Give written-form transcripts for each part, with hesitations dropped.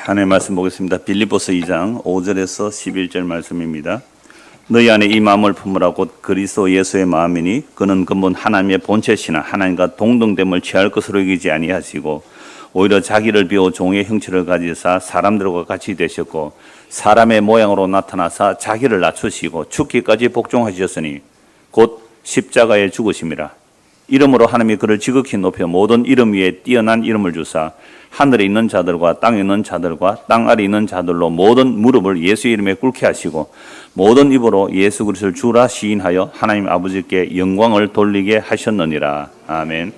하나님의 말씀 보겠습니다. 빌립보서 2장 5절에서 11절 말씀입니다. 너희 안에 이 마음을 품으라. 곧 그리스도 예수의 마음이니 그는 근본 하나님의 본체시나 하나님과 동등됨을 취할 것으로 여기지 아니하시고 오히려 자기를 비워 종의 형체를 가지사 사람들과 같이 되셨고 사람의 모양으로 나타나사 자기를 낮추시고 죽기까지 복종하셨으니 곧 십자가에 죽으심이라. 이름으로 하나님이 그를 지극히 높여 모든 이름 위에 뛰어난 이름을 주사 하늘에 있는 자들과 땅에 있는 자들과 땅 아래 있는 자들로 모든 무릎을 예수의 이름에 꿇게 하시고 모든 입으로 예수 그리스도를 주라 시인하여 하나님 아버지께 영광을 돌리게 하셨느니라. 아멘.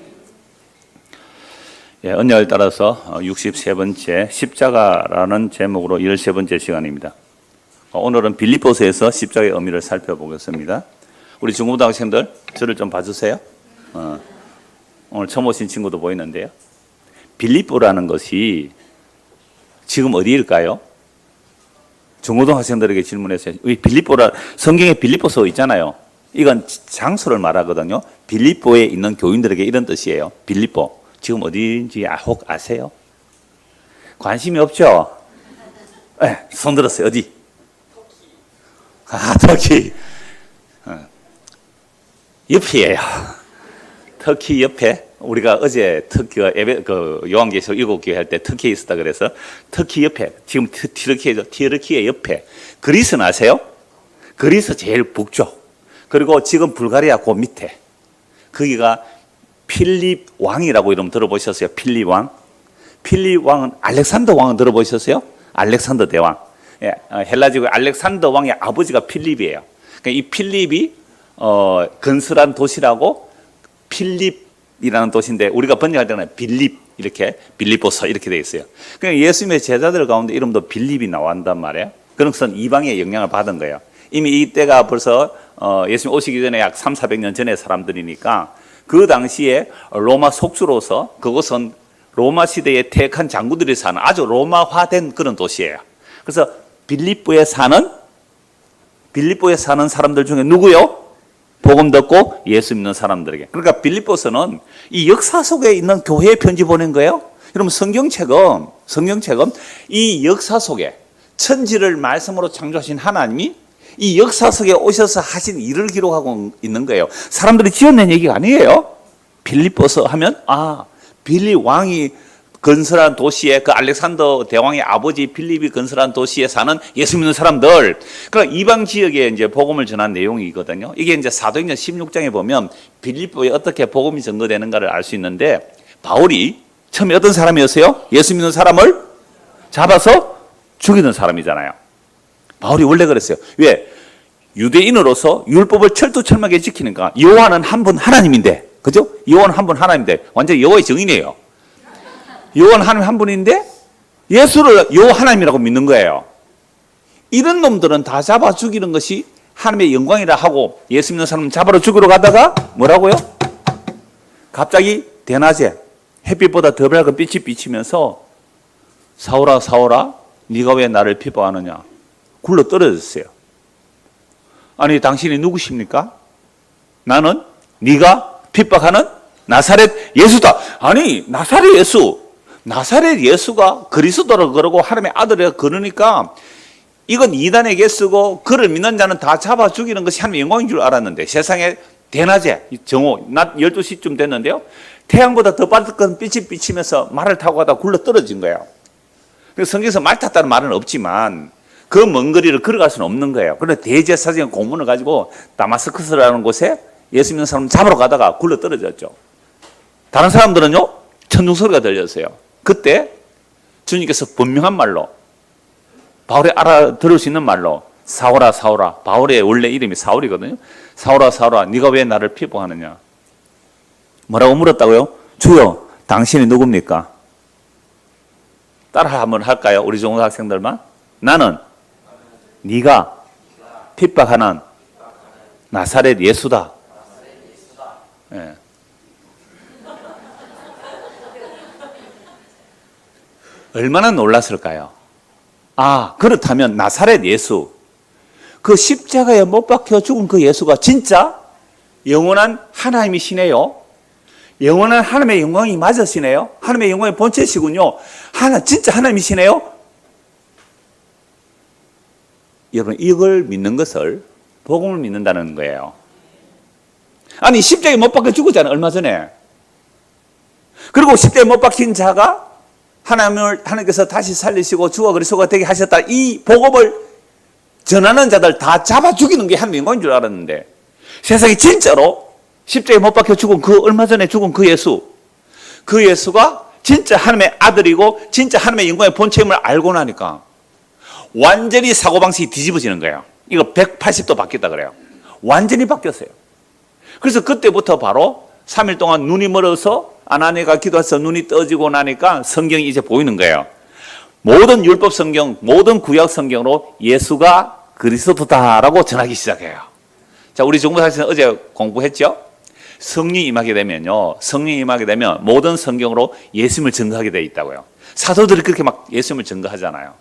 언약을 따라서 63번째 십자가라는 제목으로 13번째 시간입니다. 오늘은 빌립보서에서 십자가의 의미를 살펴보겠습니다. 우리 중고등학생들 저를 좀 봐주세요. 오늘 처음 오신 친구도 보이는데요. 빌립보라는 것이 지금 어디일까요? 중고등학생들에게 질문했어요. 빌립보라, 성경에 빌립보서 있잖아요. 이건 장소를 말하거든요. 빌립보에 있는 교인들에게 이런 뜻이에요. 빌립보 지금 어디인지 혹 아세요? 관심이 없죠? 네, 손 들었어요. 어디? 터키. 옆이에요. 터키 옆에. 우리가 어제 터키가 요한계시록 7교회 할 때 터키에 있었다 그래서 터키 옆에, 지금 튀르키예 옆에. 그리스는 아세요? 그리스 제일 북쪽. 그리고 지금 불가리아 그 밑에. 거기가 필립 왕이라고 이름 들어보셨어요? 필립 왕. 필립 왕은 알렉산더 왕은 들어보셨어요? 알렉산더 대왕. 예, 헬라지구 알렉산더 왕의 아버지가 필립이에요. 그러니까 이 필립이 건설한 도시라고 필립이라는 도시인데 우리가 번역할 때는 빌립 이렇게 빌립보서 이렇게 되어 있어요. 그러니까 예수님의 제자들 가운데 이름도 빌립이 나온단 말이에요. 그런 것은 이방의 영향을 받은 거예요. 이미 이때가 벌써 예수님 오시기 전에 약 300~400년 전의 사람들이니까 그 당시에 로마 속주로서 그곳은 로마 시대에 퇴역한 장군들이 사는 아주 로마화된 그런 도시예요. 그래서 빌립보에 사는 사람들 중에 누구요? 복음 듣고 예수 믿는 사람들에게. 그러니까 빌립보서는 이 역사 속에 있는 교회에 편지 보낸 거예요. 여러분 성경책은 이 역사 속에 천지를 말씀으로 창조하신 하나님이 이 역사 속에 오셔서 하신 일을 기록하고 있는 거예요. 사람들이 지어낸 얘기가 아니에요. 빌립보서 하면 빌립 왕이 건설한 도시에 그 알렉산더 대왕의 아버지 빌립이 건설한 도시에 사는 예수 믿는 사람들. 그러니까 이방 지역에 이제 복음을 전한 내용이거든요. 이게 이제 사도행전 16장에 보면 빌립보에 어떻게 복음이 전거되는가를 알 수 있는데 바울이 처음에 어떤 사람이었어요? 예수 믿는 사람을 잡아서 죽이는 사람이잖아요. 바울이 원래 그랬어요. 왜? 유대인으로서 율법을 철두철미하게 지키니까 여호와는 한 분 하나님인데, 그죠? 여호와는 한 분 하나님인데 완전 여호와의 증인이에요. 여호와는 하나님 한 분인데 예수를 여호와 하나님이라고 믿는 거예요. 이런 놈들은 다 잡아 죽이는 것이 하나님의 영광이라 하고 예수 믿는 사람 잡아러 죽이러 가다가 뭐라고요? 갑자기 대낮에 햇빛보다 더 밝은 빛이 비치면서 사울아 사울아 네가 왜 나를 핍박하느냐 굴러 떨어졌어요. 아니 당신이 누구십니까? 나는 네가 핍박하는 나사렛 예수다. 아니 나사렛 예수가 그리스도라고 그러고 하나님의 아들이라고 그러니까 이건 이단에게 쓰고 그를 믿는 자는 다 잡아 죽이는 것이 하나님의 영광인 줄 알았는데 세상에 대낮에 정오 낮 12시쯤 됐는데요. 태양보다 더 밝은 빛이 비치면서 말을 타고 가다 굴러 떨어진 거예요. 그래서 성경에서 말 탔다는 말은 없지만 그 먼 거리를 걸어갈 수는 없는 거예요. 그런데 대제사장의 공문을 가지고 다마스커스라는 곳에 예수 믿는 사람 잡으러 가다가 굴러 떨어졌죠. 다른 사람들은요 천둥 소리가 들렸어요. 그때 주님께서 분명한 말로 바울이 알아들을 수 있는 말로 사울아 사울아, 바울의 원래 이름이 사울이거든요. 사울아 사울아 네가 왜 나를 핍박하느냐 뭐라고 물었다고요? 주여 당신이 누굽니까? 따라 한번 할까요? 우리 중고등학생들만. 나는 네가 핍박하는 나사렛 예수다. 예. 얼마나 놀랐을까요? 그렇다면 나사렛 예수, 그 십자가에 못 박혀 죽은 그 예수가 진짜 영원한 하나님이시네요. 영원한 하나님의 영광이 맞으시네요. 하나님의 영광의 본체시군요. 진짜 하나님이시네요. 여러분, 이걸 믿는 것을 복음을 믿는다는 거예요. 아니, 십자가에 못 박혀 죽었잖아요, 얼마 전에. 그리고 십자가에 못 박힌 자가 하나님께서 다시 살리시고 주와 그리스도가 되게 하셨다. 이 복음을 전하는 자들 다 잡아 죽이는 게 한민족인 줄 알았는데, 세상에 진짜로 십자가에 못 박혀 죽은 얼마 전에 죽은 그 예수가 진짜 하나님의 아들이고 진짜 하나님의 영광의 본체임을 알고 나니까 완전히 사고방식이 뒤집어지는 거예요. 이거 180도 바뀌었다 그래요. 완전히 바뀌었어요. 그래서 그때부터 바로 3일 동안 눈이 멀어서 아나니가 기도해서 눈이 떠지고 나니까 성경이 이제 보이는 거예요. 모든 율법 성경, 모든 구약 성경으로 예수가 그리스도다라고 전하기 시작해요. 자, 우리 중고사실은 어제 공부했죠? 성령이 임하게 되면요, 성령이 임하게 되면 모든 성경으로 예수님을 증거하게 되어 있다고요. 사도들이 그렇게 막 예수님을 증거하잖아요.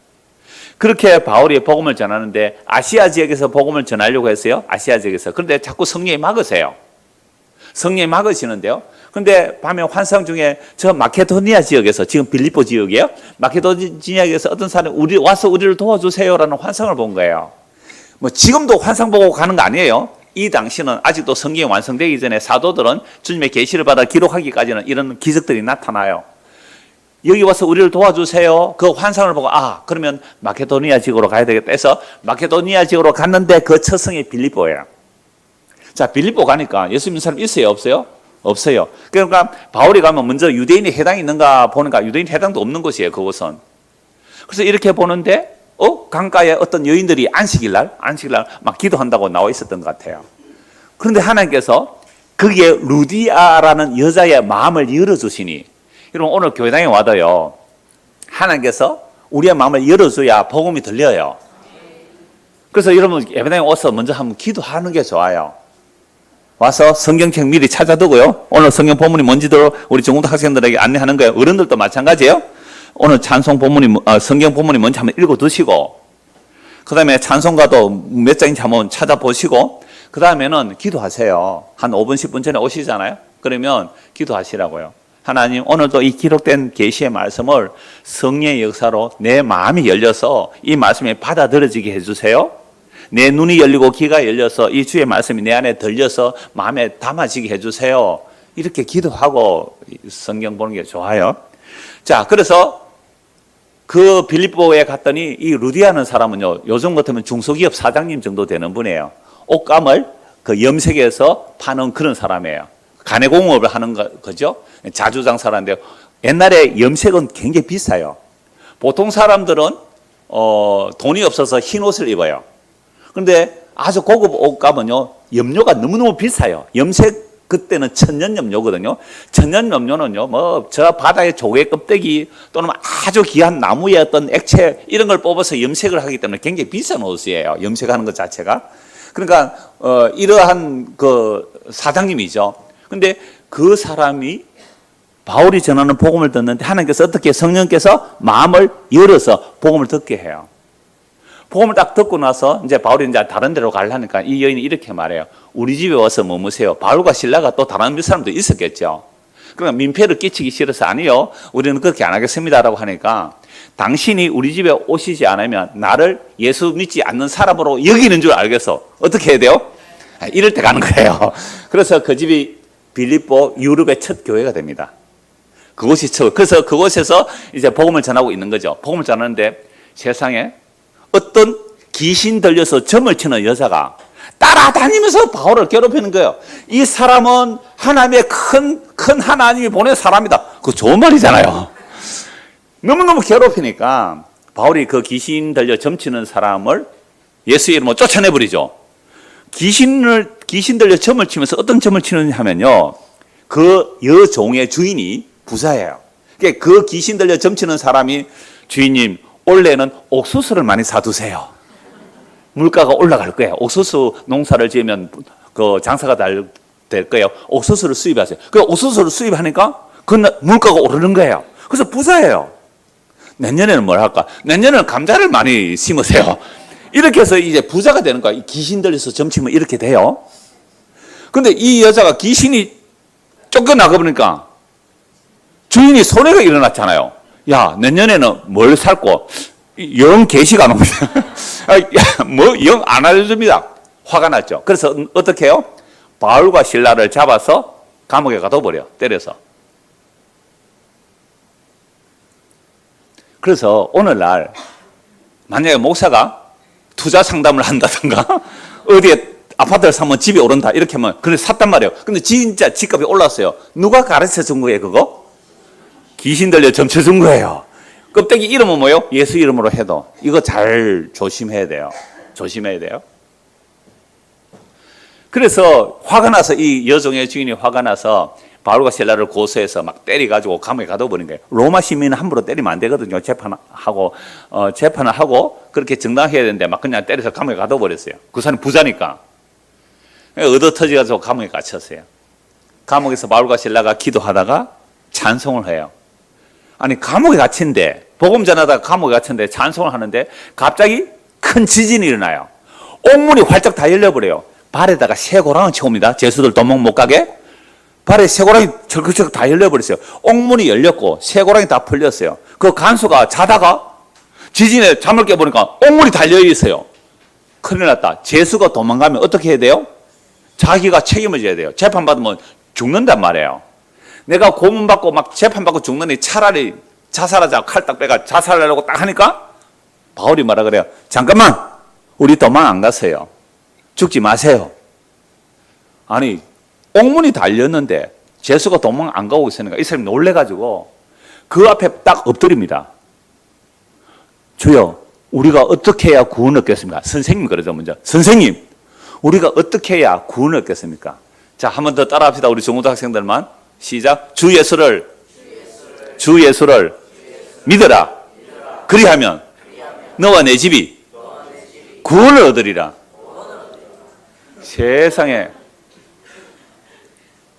그렇게 바울이 복음을 전하는데 아시아 지역에서 복음을 전하려고 했어요. 아시아 지역에서. 그런데 자꾸 성령이 막으세요. 성령이 막으시는데요. 그런데 밤에 환상 중에 저 마케도니아 지역에서, 지금 빌립보 지역이에요. 마케도니아 지역에서 어떤 사람이 와서 우리를 도와주세요라는 환상을 본 거예요. 뭐 지금도 환상 보고 가는 거 아니에요. 이 당시는 아직도 성경이 완성되기 전에 사도들은 주님의 계시를 받아 기록하기까지는 이런 기적들이 나타나요. 여기 와서 우리를 도와주세요. 그 환상을 보고 그러면 마케도니아 지역으로 가야 되겠다 해서 마케도니아 지역으로 갔는데 그 첫 성이 빌립보예요. 자, 빌립보 가니까 예수 믿는 사람 있어요, 없어요? 없어요. 그러니까 바울이 가면 먼저 유대인이 해당이 있는가 보니까 유대인 해당도 없는 곳이에요, 그곳은. 그래서 이렇게 보는데 강가에 어떤 여인들이 안식일 날 막 기도한다고 나와 있었던 것 같아요. 그런데 하나님께서 거기에 루디아라는 여자의 마음을 열어주시니, 여러분 오늘 교회당에 와도요, 하나님께서 우리의 마음을 열어줘야 복음이 들려요. 그래서 여러분 예배당에 와서 먼저 한번 기도하는 게 좋아요. 와서 성경책 미리 찾아두고요, 오늘 성경 본문이 뭔지도 우리 중고등 학생들에게 안내하는 거예요. 어른들도 마찬가지예요. 오늘 찬송 본문이 성경 본문이 뭔지 한번 읽어두시고, 그 다음에 찬송가도 몇 장인지 한번 찾아보시고, 그 다음에는 기도하세요. 한 5분 10분 전에 오시잖아요. 그러면 기도하시라고요. 하나님, 오늘도 이 기록된 계시의 말씀을 성령의 역사로 내 마음이 열려서 이 말씀이 받아들여지게 해주세요. 내 눈이 열리고 귀가 열려서 이 주의 말씀이 내 안에 들려서 마음에 담아지게 해주세요. 이렇게 기도하고 성경 보는 게 좋아요. 자, 그래서 그 빌립보에 갔더니 이 루디아는 사람은요, 요즘 같으면 중소기업 사장님 정도 되는 분이에요. 옷감을 그 염색해서 파는 그런 사람이에요. 가내공업을 하는 거죠. 자주장사라는데요. 옛날에 염색은 굉장히 비싸요. 보통 사람들은 돈이 없어서 흰 옷을 입어요. 그런데 아주 고급 옷감은요, 염료가 너무너무 비싸요. 염색 그때는 천연염료거든요. 천연염료는요, 저 바다의 조개 껍데기 또는 아주 귀한 나무의 어떤 액체 이런 걸 뽑아서 염색을 하기 때문에 굉장히 비싼 옷이에요. 염색하는 것 자체가. 그러니까 이러한 그 사장님이죠. 근데 그 사람이 바울이 전하는 복음을 듣는데 하나님께서 어떻게 성령께서 마음을 열어서 복음을 듣게 해요. 복음을 딱 듣고 나서 이제 바울이 이제 다른 데로 가려니까 이 여인이 이렇게 말해요. 우리 집에 와서 머무세요. 바울과 신라가 또 다른 몇 사람도 있었겠죠. 그러니까 민폐를 끼치기 싫어서 아니요, 우리는 그렇게 안 하겠습니다라고 하니까, 당신이 우리 집에 오시지 않으면 나를 예수 믿지 않는 사람으로 여기는 줄 알겠어. 어떻게 해야 돼요? 이럴 때 가는 거예요. 그래서 그 집이 빌립보 유럽의 첫 교회가 됩니다. 그곳이 그래서 그곳에서 이제 복음을 전하고 있는 거죠. 복음을 전하는데 세상에 어떤 귀신 들려서 점을 치는 여자가 따라다니면서 바울을 괴롭히는 거예요. 이 사람은 하나님의 큰 하나님이 보낸 사람이다. 그거 좋은 말이잖아요. 너무너무 괴롭히니까 바울이 그 귀신 들려 점치는 사람을 예수의 이름으로 쫓아내버리죠. 귀신 들려 점을 치면서 어떤 점을 치느냐 하면요, 그 여종의 주인이 부자예요. 그러니까 그 귀신 들려 점치는 사람이, 주인님 올해는 옥수수를 많이 사두세요. 물가가 올라갈 거예요. 옥수수 농사를 지으면 그 장사가 될 거예요. 옥수수를 수입하세요. 그 옥수수를 수입하니까 그 물가가 오르는 거예요. 그래서 부자예요. 내년에는 뭘 할까? 내년에는 감자를 많이 심으세요. 이렇게 해서 이제 부자가 되는 거야. 귀신 들려서 점치면 이렇게 돼요. 근데 이 여자가 귀신이 쫓겨나가 보니까 주인이 손해가 일어났잖아요. 야, 내년에는 뭘 살고? 영 계시가 안 옵니다. 뭐 영 안 알려줍니다. 화가 났죠. 그래서 어떻게 해요? 바울과 실라를 잡아서 감옥에 가둬버려. 때려서. 그래서 오늘날 만약에 목사가 투자 상담을 한다든가 어디에 아파트를 사면 집이 오른다 이렇게 하면 그래 샀단 말이에요. 근데 진짜 집값이 올랐어요. 누가 가르쳐 준 거예요 그거? 귀신 들려 점쳐 준 거예요. 껍데기 이름은 뭐예요? 예수 이름으로 해도. 이거 잘 조심해야 돼요. 조심해야 돼요. 그래서 화가 나서 이 여종의 주인이 화가 나서 바울과 실라를 고소해서 막 때려가지고 감옥에 가둬버린 거예요. 로마 시민은 함부로 때리면 안 되거든요. 재판을 하고 그렇게 정당해야 되는데 막 그냥 때려서 감옥에 가둬버렸어요. 그 사람이 부자니까. 얻어터져가지고 감옥에 갇혔어요. 감옥에서 바울과 실라가 기도하다가 찬송을 해요. 아니 감옥에 갇힌데 복음 전하다가 감옥에 갇힌데 찬송을 하는데 갑자기 큰 지진이 일어나요. 옥문이 활짝 다 열려버려요. 발에다가 쇠고랑을 채웁니다. 죄수들 도망 못 가게. 발에 쇠고랑이 철컥철컥 다 열려버렸어요. 옥문이 열렸고 쇠고랑이 다 풀렸어요. 그 간수가 자다가 지진에 잠을 깨보니까 옥문이 달려 있어요. 큰일 났다. 죄수가 도망가면 어떻게 해야 돼요? 자기가 책임을 져야 돼요. 재판받으면 죽는단 말이에요. 내가 고문받고 막 재판받고 죽는데 차라리 자살하자 칼 딱 빼가 자살하려고 딱 하니까 바울이 뭐라 그래요? 잠깐만 우리 도망 안 갔어요. 죽지 마세요. 아니 옥문이 달렸는데 죄수가 도망 안 가고 있으니까 이 사람이 놀래가지고 그 앞에 딱 엎드립니다. 주여 우리가 어떻게 해야 구원을 얻겠습니까? 선생님 그러죠 먼저. 선생님 우리가 어떻게 해야 구원을 얻겠습니까? 자, 한 번 더 따라합시다. 우리 중고등학생들만. 시작. 주 예수를 믿어라. 그리하면 너와 내 집이 구원을 얻으리라. 세상에.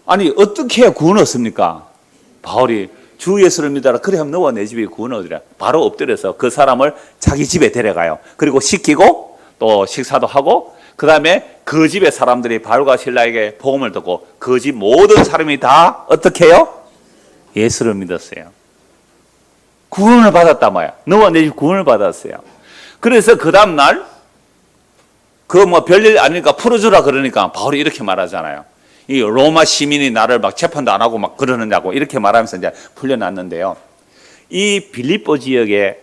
아니 어떻게 해야 구원을 얻습니까? 바울이 주 예수를 믿어라. 그리하면 너와 내 집이 구원을 얻으리라. 바로 엎드려서 그 사람을 자기 집에 데려가요. 그리고 시키고 또 식사도 하고 그 다음에 그 집의 사람들이 바울과 실라에게 복음을 듣고 그 집 모든 사람이 다 어떻게 해요? 예수를 믿었어요. 구원을 받았단 말이야. 너와 내 집 구원을 받았어요. 그래서 그 다음날 그 뭐 별일 아니니까 풀어주라 그러니까 바울이 이렇게 말하잖아요. 이 로마 시민이 나를 막 재판도 안 하고 막 그러느냐고 이렇게 말하면서 이제 풀려났는데요. 이 빌립보 지역에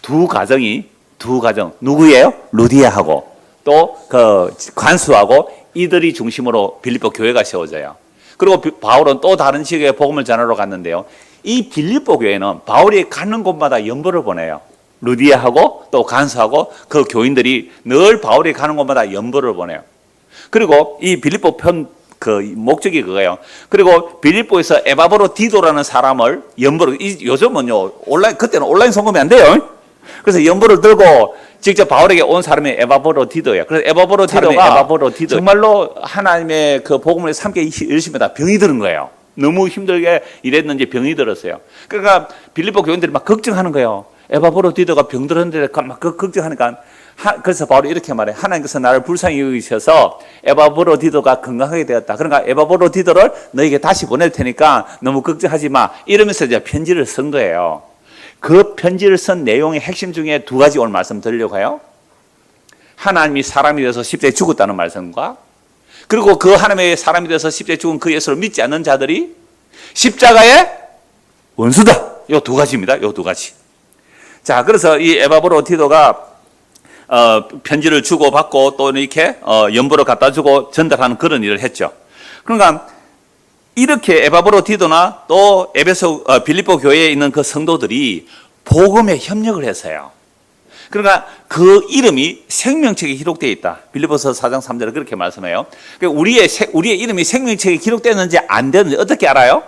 두 가정 누구예요? 루디아하고 또 그 관수하고 이들이 중심으로 빌립보 교회가 세워져요. 그리고 바울은 또 다른 지역에 복음을 전하러 갔는데요. 이 빌립보 교회는 바울이 가는 곳마다 연보를 보내요. 루디아하고 또 간수하고 그 교인들이 늘 바울이 가는 곳마다 연보를 보내요. 그리고 이 빌립보 그 목적이 그거예요. 그리고 빌립보에서 에바브로 디도라는 사람을 연보로 요즘은요 온라인 그때는 온라인 송금이 안 돼요. 그래서 연보를 들고 직접 바울에게 온 사람이 에바브로 디도예요. 그래서 에바브로 디도가 정말로 하나님의 그 복음을 삼게 열심히 하다 병이 드는 거예요. 너무 힘들게 일했는지 병이 들었어요. 그러니까 빌립보 교인들이 막 걱정하는 거예요. 에바브로 디도가 병들었는데 막 걱정하니까 그래서 바울이 이렇게 말해. 하나님께서 나를 불쌍히 여기셔서 에바브로 디도가 건강하게 되었다. 그러니까 에바브로 디도를 너에게 다시 보낼 테니까 너무 걱정하지 마. 이러면서 이제 편지를 쓴 거예요. 그 편지를 쓴 내용의 핵심 중에 두 가지 오늘 말씀 드리려고 해요. 하나님이 사람이 되어서 십자가에 죽었다는 말씀과 그리고 그 하나님의 사람이 되어서 십자가에 죽은 그 예수를 믿지 않는 자들이 십자가의 원수다. 이 두 가지입니다. 이 두 가지. 자, 그래서 이 에바브로 디도가 편지를 주고받고 또 이렇게 연보를 갖다 주고 전달하는 그런 일을 했죠. 그러니까 이렇게 에바브로 디도나 또 빌립보 교회에 있는 그 성도들이 복음에 협력을 했어요. 그러니까 그 이름이 생명책에 기록되어 있다. 빌립보서 4장 3절에 그렇게 말씀해요. 우리의 이름이 생명책에 기록되는지 안 되는지 어떻게 알아요?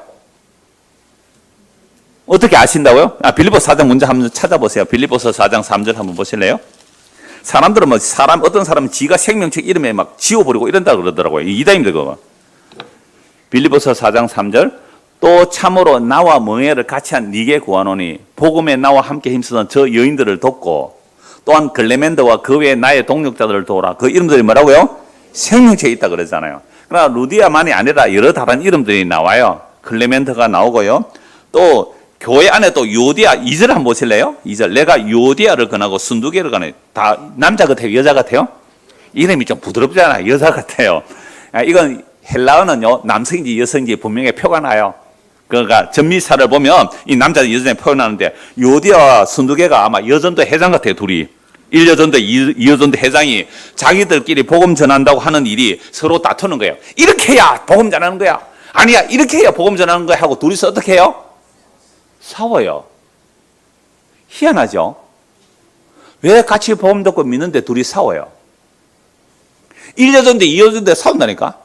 어떻게 아신다고요? 빌립보서 4장 문제 한번 찾아보세요. 빌립보서 4장 3절 한번 보실래요? 사람들은 어떤 사람은 지가 생명책 이름에 막 지워버리고 이런다 그러더라고요. 이다입니다, 그거. 빌립보서 4장 3절 또 참으로 나와 멍에를 같이 한 네게 구하노니 복음에 나와 함께 힘쓰던 저 여인들을 돕고 또한 글레멘더와 그 외에 나의 동력자들을 도우라. 그 이름들이 뭐라고요? 생명책에 있다 그러잖아요. 그러나 루디아만이 아니라 여러 다른 이름들이 나와요. 글레멘더가 나오고요. 또 교회 안에 또 요디아 2절 한번 보실래요? 2절. 내가 요디아를 권하고 순두개를 권하니. 다 남자 같아요? 여자 같아요? 이름이 좀 부드럽잖아요. 여자 같아요. 이건 헬라어는요, 남성인지 여성인지 분명히 표가 나요. 그러니까 전미사를 보면 이 남자 여전히 표현하는데 요디아와 순두개가 아마 여전도 회장 같아요. 둘이 1여전도 2여전도 회장이 자기들끼리 복음 전한다고 하는 일이 서로 다투는 거예요. 이렇게 해야 복음 전하는 거야. 아니야, 이렇게 해야 복음 전하는 거야 하고 둘이서 어떻게 해요? 싸워요. 희한하죠? 왜 같이 복음 듣고 믿는데 둘이 싸워요? 1여전도 2여전도 싸운다니까?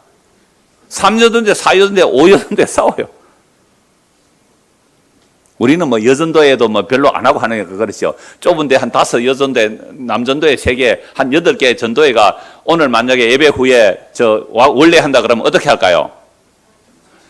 3여전도 4여전도 5여전도 싸워요. 우리는 뭐 여전도에도 뭐 별로 안 하고 하는 게 그렇죠. 좁은데 한 5여전도에, 남전도에 3개, 한 8개 전도회가 오늘 만약에 예배 후에 원래 한다 그러면 어떻게 할까요?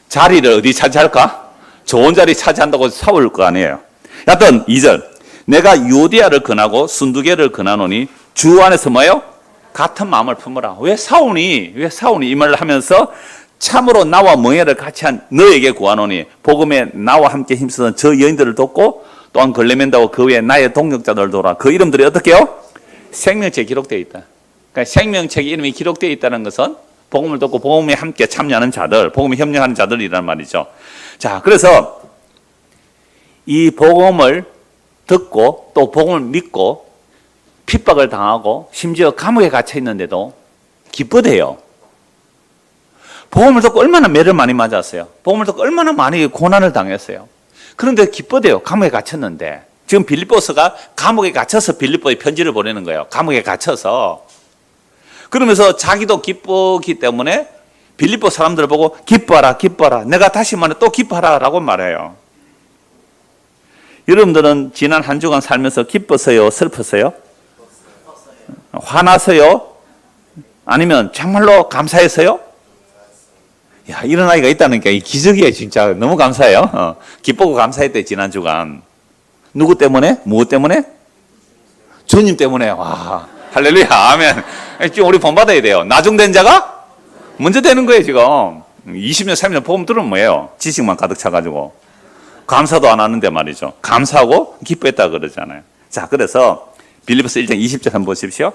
자리를 어디 차지할까? 좋은 자리 차지한다고 싸울 거 아니에요. 여하튼 2절. 내가 요디아를 권하고 순두개를 권하노니 주 안에서 뭐예요? 같은 마음을 품으라. 왜 싸우니? 이 말을 하면서 참으로 나와 멍에를 같이 한 너에게 구하노니 복음에 나와 함께 힘쓰던 저 여인들을 돕고 또한 걸레맨다고 그 외에 나의 동역자들을 도라. 그 이름들이 어떻게 해요? 생명책에 기록되어 있다. 그러니까 생명책에 이름이 기록되어 있다는 것은 복음을 듣고 복음에 함께 참여하는 자들, 복음에 협력하는 자들이란 말이죠. 자, 그래서 이 복음을 듣고 또 복음을 믿고 핍박을 당하고 심지어 감옥에 갇혀 있는데도 기뻐해요. 복음을 듣고 얼마나 매를 많이 맞았어요. 복음을 듣고 얼마나 많이 고난을 당했어요. 그런데 기뻐해요. 감옥에 갇혔는데. 지금 빌립보서가 감옥에 갇혀서 빌립보에 편지를 보내는 거예요. 감옥에 갇혀서. 그러면서 자기도 기쁘기 때문에 빌립보 사람들을 보고 기뻐하라, 기뻐하라. 내가 다시 말해 또 기뻐하라 라고 말해요. 여러분들은 지난 한 주간 살면서 기뻤어요? 슬펐어요? 화나서요? 아니면 정말로 감사했어요? 야, 이런 아이가 있다는 게 기적이에요. 진짜 너무 감사해요. 기쁘고 감사했대 지난 주간. 누구 때문에? 무엇 때문에? 주님 때문에. 와, 할렐루야, 아멘. 지금 우리 본받아야 돼요. 나중된 자가 먼저 되는 거예요. 지금 20년 30년 복음 들으면 뭐예요? 지식만 가득 차가지고 감사도 안 하는데 말이죠. 감사하고 기뻐했다 그러잖아요. 자, 그래서 빌립보서 1장 20절 한번 보십시오.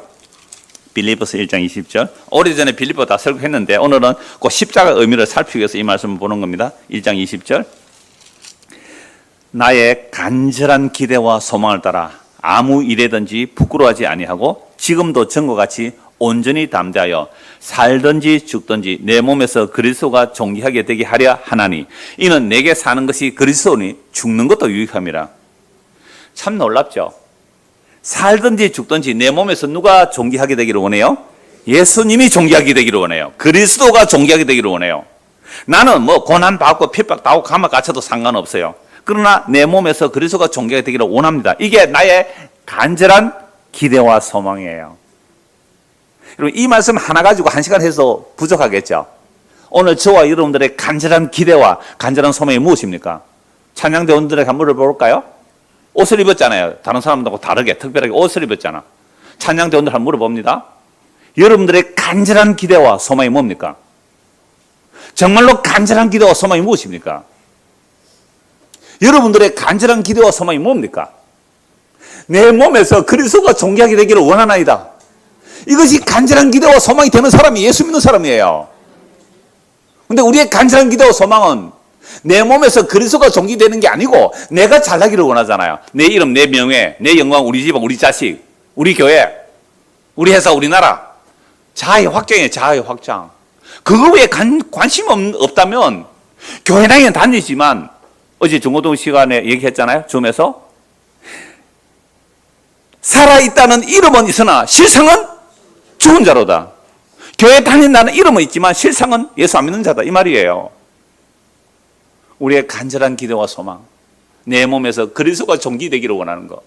빌립보서 1장 20절. 오래전에 빌립보 다 설교했는데 오늘은 그 십자가 의미를 살피기 위해서 이 말씀을 보는 겁니다. 1장 20절. 나의 간절한 기대와 소망을 따라 아무 일에든지 부끄러워하지 아니하고 지금도 전과 같이 온전히 담대하여 살든지 죽든지 내 몸에서 그리스도가 존귀하게 되게 하려 하나니 이는 내게 사는 것이 그리스도니 죽는 것도 유익함이라. 참 놀랍죠. 살든지 죽든지 내 몸에서 누가 존귀하게 되기를 원해요? 예수님이 존귀하게 되기를 원해요. 그리스도가 존귀하게 되기를 원해요. 나는 뭐 고난받고 핍박당하고 감옥 갇혀도 상관없어요. 그러나 내 몸에서 그리스도가 존귀하게 되기를 원합니다. 이게 나의 간절한 기대와 소망이에요. 여러분, 이 말씀 하나 가지고 1시간 해서 부족하겠죠? 오늘 저와 여러분들의 간절한 기대와 간절한 소망이 무엇입니까? 찬양대원들에게 한번 물어볼까요? 옷을 입었잖아요. 다른 사람들하고 다르게 특별하게 옷을 입었잖아. 찬양대원들 한번 물어봅니다. 여러분들의 간절한 기대와 소망이 뭡니까? 정말로 간절한 기대와 소망이 무엇입니까? 여러분들의 간절한 기대와 소망이 뭡니까? 내 몸에서 그리스도가 존귀하게 되기를 원하나이다. 이것이 간절한 기대와 소망이 되는 사람이 예수 믿는 사람이에요. 그런데 우리의 간절한 기대와 소망은 내 몸에서 그리스도가 존귀되는 게 아니고 내가 잘나기를 원하잖아요. 내 이름, 내 명예, 내 영광, 우리 집, 우리 자식, 우리 교회, 우리 회사, 우리나라. 자아의 확장이에요. 자아의 확장. 그거 외에 관심 없다면 교회 다니는 다니지만 어제 중고등 시간에 얘기했잖아요. 줌에서 살아있다는 이름은 있으나 실상은 죽은 자로다. 교회 다닌다는 이름은 있지만 실상은 예수 안 믿는 자다. 이 말이에요. 우리의 간절한 기대와 소망. 내 몸에서 그리스도가 존귀되기를 원하는 거.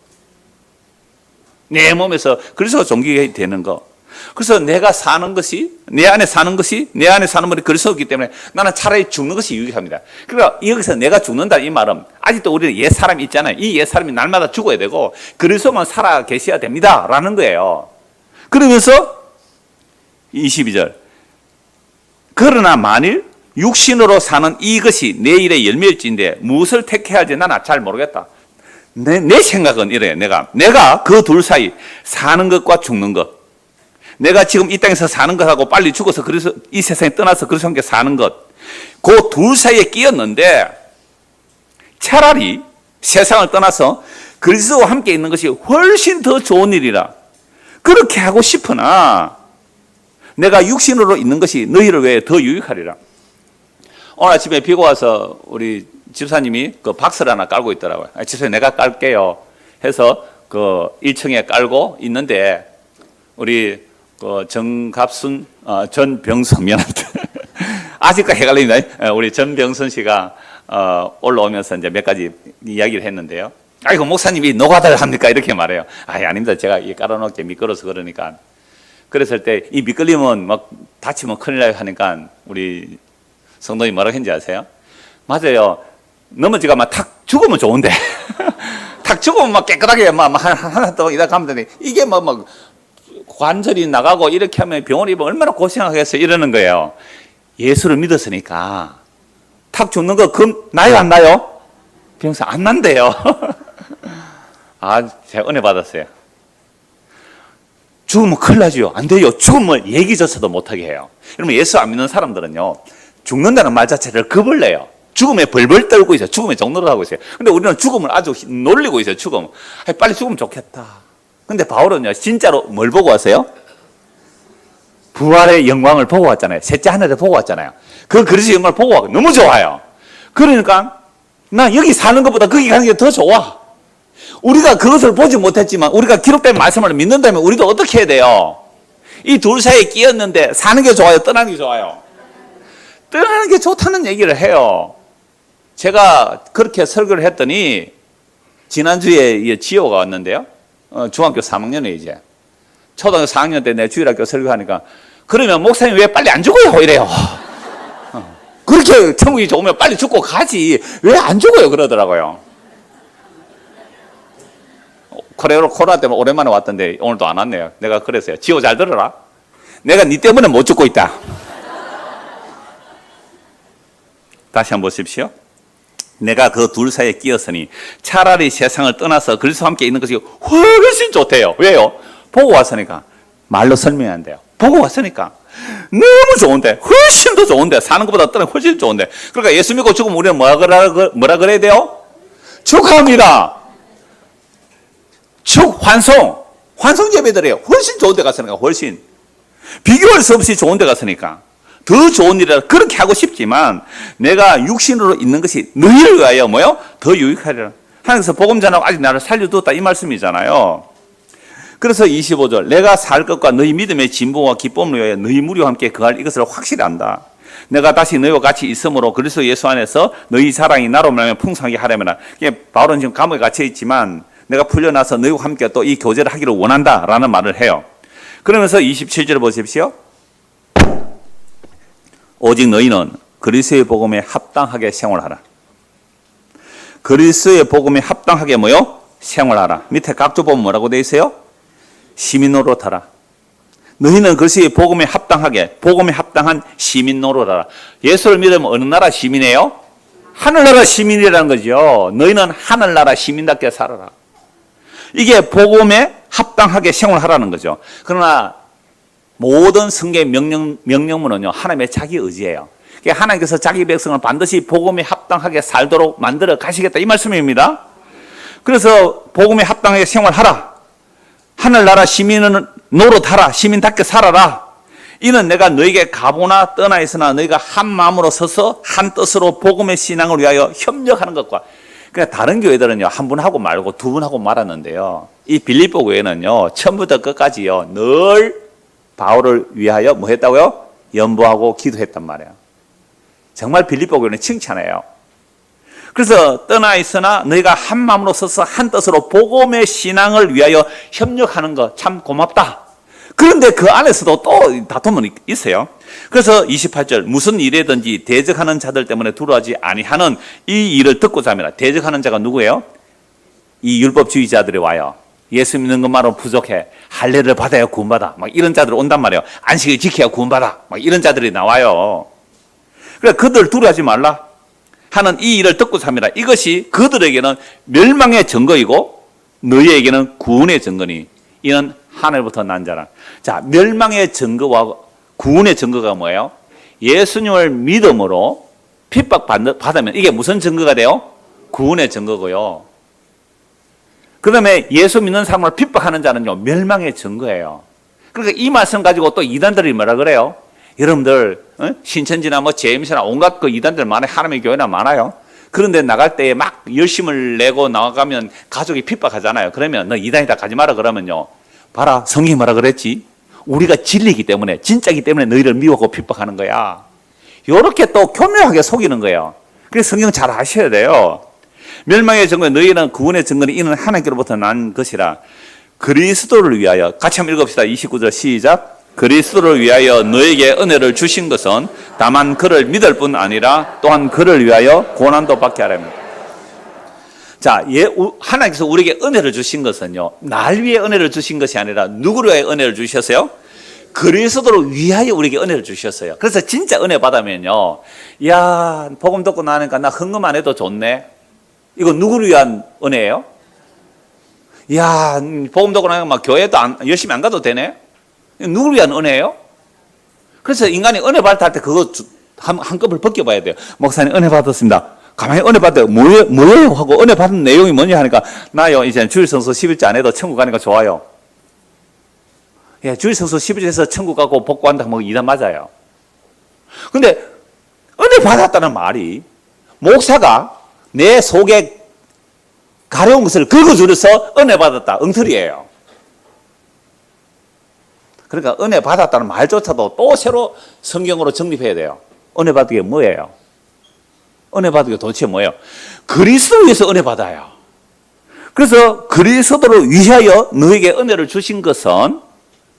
내 몸에서 그리스도가 존귀되는 거. 그래서 내가 사는 것이, 내 안에 사는 것이, 내 안에 사는 분이 그리스도이기 때문에 나는 차라리 죽는 것이 유익합니다. 그러니까 여기서 내가 죽는다 이 말은 아직도 우리는 옛 사람이 있잖아요. 이 옛 사람이 날마다 죽어야 되고 그리스도만 살아 계셔야 됩니다. 라는 거예요. 그러면서 22절. 그러나 만일 육신으로 사는 이것이 내일의 열매일지인데 무엇을 택해야 할지 나는 잘 모르겠다. 내 생각은 이래요. 내가 그 둘 사이 사는 것과 죽는 것. 내가 지금 이 땅에서 사는 것하고 빨리 죽어서 그래서 이 세상에 떠나서 그리스도와 함께 사는 것. 그 둘 사이에 끼었는데 차라리 세상을 떠나서 그리스도와 함께 있는 것이 훨씬 더 좋은 일이라. 그렇게 하고 싶으나 내가 육신으로 있는 것이 너희를 위해 더 유익하리라. 오늘 아침에 비가 와서 우리 집사님이 그 박스를 하나 깔고 있더라고요. 집사님 내가 깔게요 해서 그 1층에 깔고 있는데 우리 그 정갑순 전병선 미안합니다. 아직까지 헷갈립니다. 우리 전병선 씨가 올라오면서 이제 몇 가지 이야기를 했는데요. 아이고 목사님이 노가다를 합니까? 이렇게 말해요. 아닙니다. 제가 이 깔아놓게 미끄러서 그러니까. 그랬을 때 이 미끌리면 막 다치면 큰일 나요 하니까 우리 성도님 뭐라고 했는지 아세요? 맞아요. 넘어지가 막 탁 죽으면 좋은데 탁 죽으면 막 깨끗하게 막 하나 더 이다 가면 되는데 이게 막 관절이 나가고 이렇게 하면 병원에 입으면 얼마나 고생하겠어요 이러는 거예요. 예수를 믿었으니까 탁 죽는 거 나요 안 나요? 병사 안 난대요. 제가 은혜 받았어요. 죽으면 큰일 나죠. 안 돼요. 죽으면 얘기조차도 못하게 해요. 여러분 예수 안 믿는 사람들은요 죽는다는 말 자체를 겁을 내요. 죽음에 벌벌 떨고 있어요. 죽음의 종로를 하고 있어요. 근데 우리는 죽음을 아주 놀리고 있어요. 죽음. 빨리 죽으면 좋겠다. 근데 바울은요 진짜로 뭘 보고 왔어요? 부활의 영광을 보고 왔잖아요. 셋째 하늘을 보고 왔잖아요. 그 그리스도의 영광을 보고 왔고 너무 좋아요. 그러니까 나 여기 사는 것보다 거기 가는 게 더 좋아. 우리가 그것을 보지 못했지만 우리가 기록된 말씀을 믿는다면 우리도 어떻게 해야 돼요? 이 둘 사이에 끼었는데 사는 게 좋아요? 떠나는 게 좋아요? 떠나는 게 좋다는 얘기를 해요. 제가 그렇게 설교를 했더니 지난주에 지호가 왔는데요. 중학교 3학년에 이제 초등학교 4학년 때 내 주일학교 설교하니까 그러면 목사님 왜 빨리 안 죽어요? 이래요. 그렇게 천국이 좋으면 빨리 죽고 가지 왜 안 죽어요? 그러더라고요. 코로나 때문에 오랜만에 왔던데 오늘도 안 왔네요. 내가 그랬어요. 지호 잘 들어라. 내가 네 때문에 못 죽고 있다. 다시 한번 보십시오. 내가 그 둘 사이에 끼었으니 차라리 세상을 떠나서 그리스도와 함께 있는 것이 훨씬 좋대요. 왜요? 보고 왔으니까. 말로 설명이 안 돼요. 보고 왔으니까. 너무 좋은데 훨씬 더 좋은데 사는 것보다 떠나 훨씬 좋은데 그러니까 예수 믿고 죽으면 우리는 뭐라 그래야 돼요? 축하합니다. 환송 예배드려요. 훨씬 좋은 데 갔으니까 훨씬 비교할 수 없이 좋은 데 갔으니까 더 좋은 일이라 그렇게 하고 싶지만 내가 육신으로 있는 것이 너희를 위하여 뭐요? 더 유익하리라. 하나님께서 복음 전하고 아직 나를 살려두었다 이 말씀이잖아요. 그래서 25절 내가 살 것과 너희 믿음의 진보와 기쁨을 위하여 너희 무리와 함께 거할 이것을 확실히 안다. 내가 다시 너희와 같이 있으므로 그리스도 예수 안에서 너희 사랑이 나로 말하면 풍성하게 하려면 바울은 지금 감옥에 갇혀 있지만 내가 풀려나서 너희와 함께 또 이 교제를 하기를 원한다라는 말을 해요. 그러면서 27절 보십시오. 오직 너희는 그리스도의 복음에 합당하게 생활하라. 그리스도의 복음에 합당하게 뭐요? 생활하라. 밑에 각조 보면 뭐라고 되어 있어요? 시민 노릇하라. 너희는 그리스도의 복음에 합당하게, 복음에 합당한 시민 노릇하라. 예수를 믿으면 어느 나라 시민이에요? 하늘나라 시민이라는 거죠. 너희는 하늘나라 시민답게 살아라. 이게 복음에 합당하게 생활하라는 거죠. 그러나 모든 성경 명령문은요 하나님의 자기 의지예요. 하나님께서 자기 백성을 반드시 복음에 합당하게 살도록 만들어 가시겠다 이 말씀입니다. 그래서 복음에 합당하게 생활하라. 하늘나라 시민은 노릇하라. 시민답게 살아라. 이는 내가 너에게 가보나 떠나 있으나 너희가 한 마음으로 서서 한 뜻으로 복음의 신앙을 위하여 협력하는 것과 그러니까 다른 교회들은요 한 분 하고 말고 두 분 하고 말았는데요. 이 빌립보 교회는요 처음부터 끝까지요 늘 바울을 위하여 뭐 했다고요? 연보하고 기도했단 말이에요. 정말 빌립보 교회는 칭찬해요. 그래서 떠나 있으나 너희가 한 마음으로 서서 한 뜻으로 복음의 신앙을 위하여 협력하는 거 참 고맙다. 그런데 그 안에서도 또 다툼은 있어요. 그래서 28절 무슨 일이든지 대적하는 자들 때문에 두려워하지 아니하는 이 일을 듣고자 합니다. 대적하는 자가 누구예요? 이 율법주의자들이 와요. 예수 믿는 것만으로 부족해. 할례를 받아야 구원받아. 막 이런 자들 온단 말이에요. 안식을 지켜야 구원받아. 막 이런 자들이 나와요. 그래 그들 두려워하지 말라 하는 이 일을 듣고 삽니다. 이것이 그들에게는 멸망의 증거이고 너희에게는 구원의 증거니 이는 하늘부터 난 자라. 자, 멸망의 증거와 구원의 증거가 뭐예요? 예수님을 믿음으로 핍박받으면 이게 무슨 증거가 돼요? 구원의 증거고요. 그 다음에 예수 믿는 사람을 핍박하는 자는요, 멸망의 증거예요. 그러니까 이 말씀 가지고 또 이단들이 뭐라 그래요? 여러분들 신천지나 뭐 제임스나 온갖 그 이단들 많아요. 하나님의 교회나 많아요. 그런데 나갈 때 막 열심을 내고 나가면 가족이 핍박하잖아요. 그러면 너 이단이다 가지 마라 그러면요, 봐라 성경이 뭐라 그랬지? 우리가 진리이기 때문에 진짜이기 때문에 너희를 미워하고 핍박하는 거야. 이렇게 또 교묘하게 속이는 거예요. 그래서 성경 잘 아셔야 돼요. 멸망의 증거 너희는 구원의 증거는 이는 하나님께로부터 난 것이라. 그리스도를 위하여 같이 한번 읽읍시다. 29절 시작. 그리스도를 위하여 너에게 은혜를 주신 것은 다만 그를 믿을 뿐 아니라 또한 그를 위하여 고난도 받게 하려면. 자, 하나님께서 우리에게 은혜를 주신 것은요, 날 위해 은혜를 주신 것이 아니라 누구를 위해 은혜를 주셨어요? 그리스도를 위하여 우리에게 은혜를 주셨어요. 그래서 진짜 은혜 받으면요, 야, 복음 듣고 나니까 나 헌금 안 해도 좋네. 이거 누구를 위한 은혜예요? 야, 복음 듣고 나니까 막 교회도 열심히 안 가도 되네. 누구를 위한 은혜예요? 그래서 인간이 은혜 받을 때 그거 한꺼번에 벗겨봐야 돼요. 목사님 은혜 받았습니다. 가만히 은혜 받아요. 뭐예요? 하고 은혜 받은 내용이 뭐냐 하니까 나요 이제 주일 성수 11조 안 해도 천국 가니까 좋아요. 예, 주일 성수 11조에서 천국 가고 복 구한다 뭐 이단 맞아요. 근데 은혜 받았다는 말이 목사가 내 속에 가려운 것을 긁어주려서 은혜 받았다 엉터리예요. 그러니까 은혜 받았다는 말조차도 또 새로 성경으로 정립해야 돼요. 은혜 받은 게 뭐예요? 은혜 받은 게 도대체 뭐예요? 그리스도를 위해서 은혜 받아요. 그래서 그리스도를 위하여 너에게 은혜를 주신 것은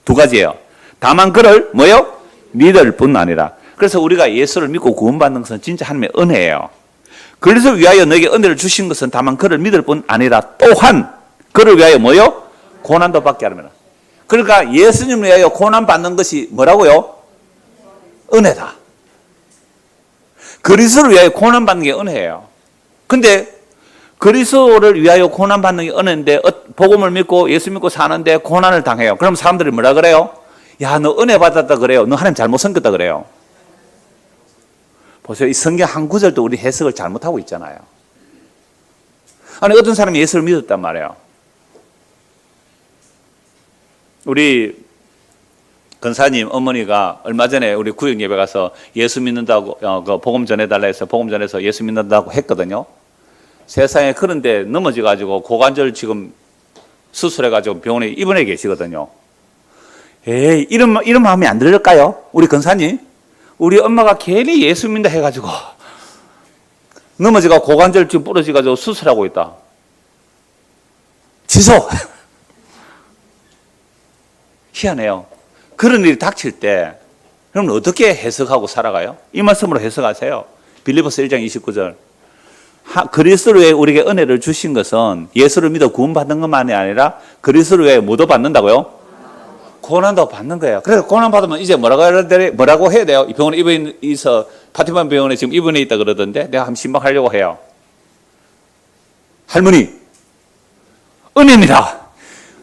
두 가지예요. 다만 그를 뭐예요? 믿을 뿐 아니라. 그래서 우리가 예수를 믿고 구원받는 것은 진짜 하나님의 은혜예요. 그리스도를 위하여 너에게 은혜를 주신 것은 다만 그를 믿을 뿐 아니라 또한 그를 위하여 뭐예요? 고난도 받게 하려면. 그러니까 예수님을 위하여 고난 받는 것이 뭐라고요? 은혜다. 그리스도를 위하여 고난 받는 게 은혜예요. 근데 그리스도를 위하여 고난 받는 게 은혜인데 복음을 믿고 예수 믿고 사는데 고난을 당해요. 그럼 사람들이 뭐라 그래요? 야, 너 은혜 받았다 그래요. 너 하나님 잘못 섬겼다 그래요. 보세요. 이 성경 한 구절도 우리 해석을 잘못하고 있잖아요. 아니 어떤 사람이 예수를 믿었단 말이에요. 우리 권사님 어머니가 얼마 전에 우리 구역 예배 가서 예수 믿는다고 그 복음 전해달라 해서 복음 전해서 예수 믿는다고 했거든요. 세상에 그런데 넘어져 가지고 고관절 지금 수술해 가지고 병원에 입원해 계시거든요. 에이, 이런 마음이 안 들을까요? 우리 권사님, 우리 엄마가 괜히 예수 믿는다 해가지고 넘어져가 고관절 지금 부러져 가지고 수술하고 있다. 지소. 희한해요. 그런 일이 닥칠 때 그럼 어떻게 해석하고 살아가요? 이 말씀으로 해석하세요. 빌립보서 1장 29절. 그리스도를 위해 우리에게 은혜를 주신 것은 예수를 믿어 구원받는 것만이 아니라 그리스도를 위해 뭐도 받는다고요? 고난도 받는 거예요. 그래서 고난 받으면 이제 뭐라고 해야 돼요? 이 병원에 입원해 있어, 파티만 병원에 지금 입원해 있다 그러던데 내가 한번 신방하려고 해요. 할머니, 은혜입니다.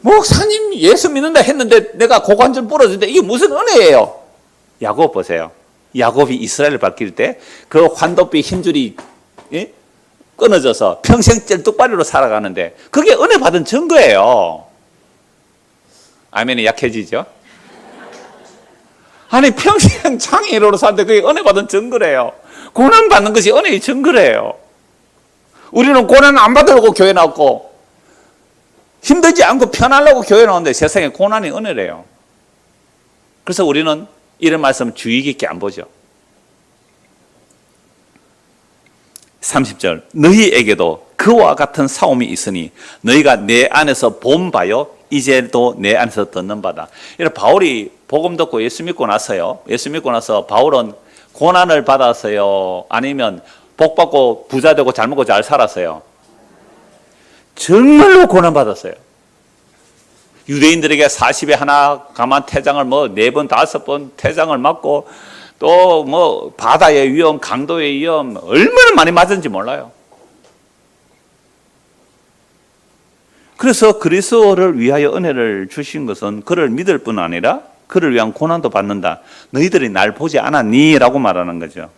목사님 예수 믿는다 했는데 내가 고관절 부러졌는데 이게 무슨 은혜예요? 야곱 보세요. 야곱이 이스라엘을 밝힐 때 그 환도비 힘줄이 끊어져서 평생 쩔뚝발이로 살아가는데 그게 은혜 받은 증거예요. 아멘이 약해지죠? 아니 평생 장애인으로 사는데 그게 은혜 받은 증거래요. 고난 받는 것이 은혜의 증거래요. 우리는 고난 안 받으려고 교회 나왔고 힘들지 않고 편하려고 교회 나오는데 세상에 고난이 은혜래요. 그래서 우리는 이런 말씀 주의 깊게 안 보죠. 30절 너희에게도 그와 같은 싸움이 있으니 너희가 내 안에서 본 바요 이제도 내 안에서 듣는 바다. 이런 바울이 복음 듣고 예수 믿고 나서요. 예수 믿고 나서 바울은 고난을 받았어요? 아니면 복 받고 부자 되고 잘 먹고 잘 살았어요? 정말로 고난 받았어요. 유대인들에게 40에 하나 가만 태장을 뭐 4번 5번 태장을 맞고 또 뭐 바다의 위험, 강도의 위험 얼마나 많이 맞은지 몰라요. 그래서 그리스도를 위하여 은혜를 주신 것은 그를 믿을 뿐 아니라 그를 위한 고난도 받는다. 너희들이 날 보지 않았니? 라고 말하는 거죠.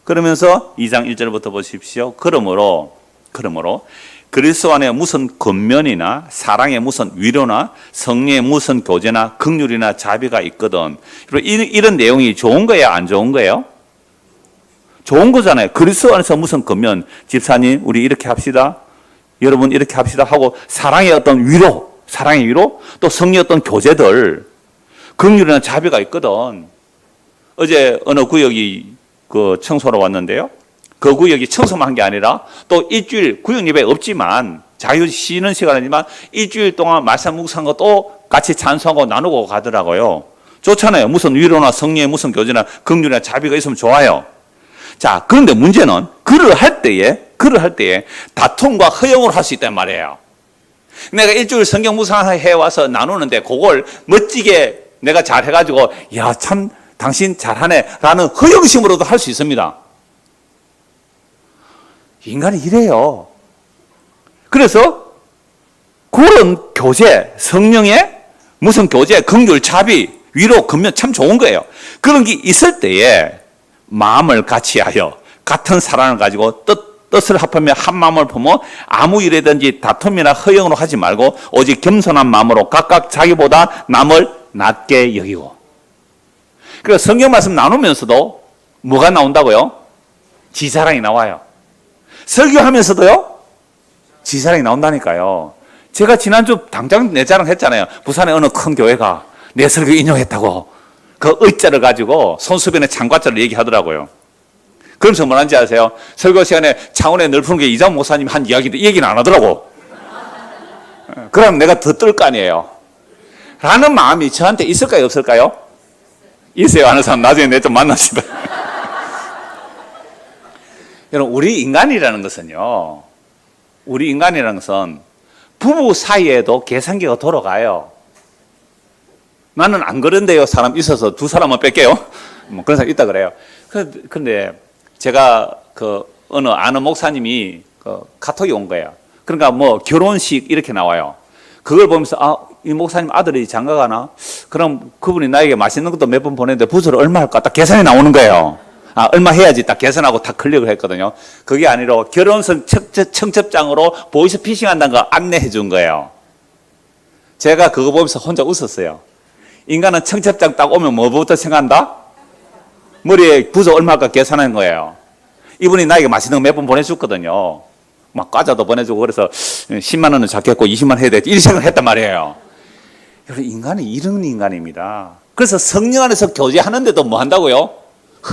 그러면서 2장 1절부터 보십시오. 그러므로 그리스도 안에 무슨 권면이나 사랑의 무슨 위로나 성령의 무슨 교제나 긍휼이나 자비가 있거든. 이런 내용이 좋은 거예요? 안 좋은 거예요? 좋은 거잖아요. 그리스도 안에서 무슨 권면, 집사님 우리 이렇게 합시다. 여러분 이렇게 합시다 하고 사랑의 어떤 위로, 또 성령의 어떤 교제들, 긍휼이나 자비가 있거든. 어제 어느 구역이 그 청소로 왔는데요. 그 구역이 청소만 한 게 아니라 또 일주일 구역 예배 없지만 자유 쉬는 시간이지만 일주일 동안 말씀 묵상한 것도 같이 찬송하고 나누고 가더라고요. 좋잖아요. 무슨 위로나 성령의 무슨 교제나 긍휼이나 자비가 있으면 좋아요. 자, 그런데 문제는 글을 할 때에 다툼과 허용을 할 수 있단 말이에요. 내가 일주일 성경 묵상해 와서 나누는데 그걸 멋지게 내가 잘 해가지고 야, 참 당신 잘하네 라는 허영심으로도 할 수 있습니다. 인간이 이래요. 그래서 그런 교제, 성령의 무슨 교제, 긍휼, 자비, 위로, 근면 참 좋은 거예요. 그런 게 있을 때에 마음을 같이 하여 같은 사랑을 가지고 뜻을 합하며 한 마음을 품어 아무 일이든지 다툼이나 허영으로 하지 말고 오직 겸손한 마음으로 각각 자기보다 남을 낮게 여기고. 그래서 성경 말씀 나누면서도 뭐가 나온다고요? 지사랑이 나와요. 설교하면서도요? 지사랑이 나온다니까요. 제가 지난주 당장 내 자랑했잖아요. 부산의 어느 큰 교회가 내 설교 인용했다고. 그 의자를 가지고 손수변의 창과자를 얘기하더라고요. 그러면서 뭐라는지 아세요? 설교 시간에 창원의 넓은 게 이장 목사님 한 이야기도 이 얘기는 안 하더라고. 그럼 내가 더 뜰 거 아니에요. 라는 마음이 저한테 있을까요? 없을까요? 있어요. 하는 사람 나중에 내 좀 만납시다. 여러분, 우리 인간이라는 것은 부부 사이에도 계산기가 돌아가요. 나는 안 그런데요. 사람 있어서 두 사람만 뺄게요. 뭐 그런 사람 있다 그래요. 그런데 제가 어느 아는 목사님이 카톡이 온 거예요. 그러니까 뭐 결혼식 이렇게 나와요. 그걸 보면서 이 목사님 아들이 장가가나? 그럼 그분이 나에게 맛있는 것도 몇 번 보냈는데 부수를 얼마 할까? 딱 계산이 나오는 거예요. 얼마 해야지 딱 계산하고 다 클릭을 했거든요. 그게 아니라 결혼식 청첩장으로 보이스피싱 한다는 거 안내해 준 거예요. 제가 그거 보면서 혼자 웃었어요. 인간은 청첩장 딱 오면 뭐부터 생각한다? 머리에 부서 얼마 할까 계산하는 거예요. 이분이 나에게 맛있는 거 몇 번 보내줬거든요. 막 과자도 보내주고 그래서 10만 원은 잡겠고 20만 해야 되지. 이런 생각을 했단 말이에요. 여러분, 인간은 이런 인간입니다. 그래서 성령 안에서 교제하는데도 뭐 한다고요?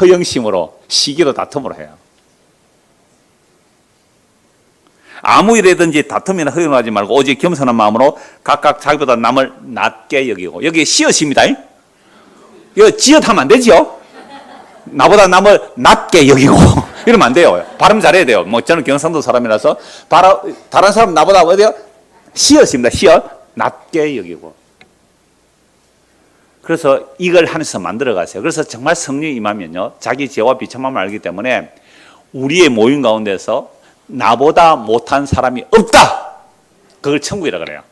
허영심으로, 시기로, 다툼으로 해요. 아무 일이든지 다툼이나 허용하지 말고 오직 겸손한 마음으로 각각 자기보다 남을 낮게 여기고. 여기 시옷입니다. 이거 지읒하면 안 되죠? 나보다 남을 낮게 여기고. 이러면 안 돼요. 발음 잘해야 돼요. 뭐 저는 경상도 사람이라서 다른 사람 나보다 어디요? 시옷입니다. 시옷. 낮게 여기고. 그래서 이걸 하면서 만들어 가세요. 그래서 정말 성령이 임하면요, 자기 죄와 비참함을 알기 때문에 우리의 모임 가운데서 나보다 못한 사람이 없다. 그걸 천국이라 그래요.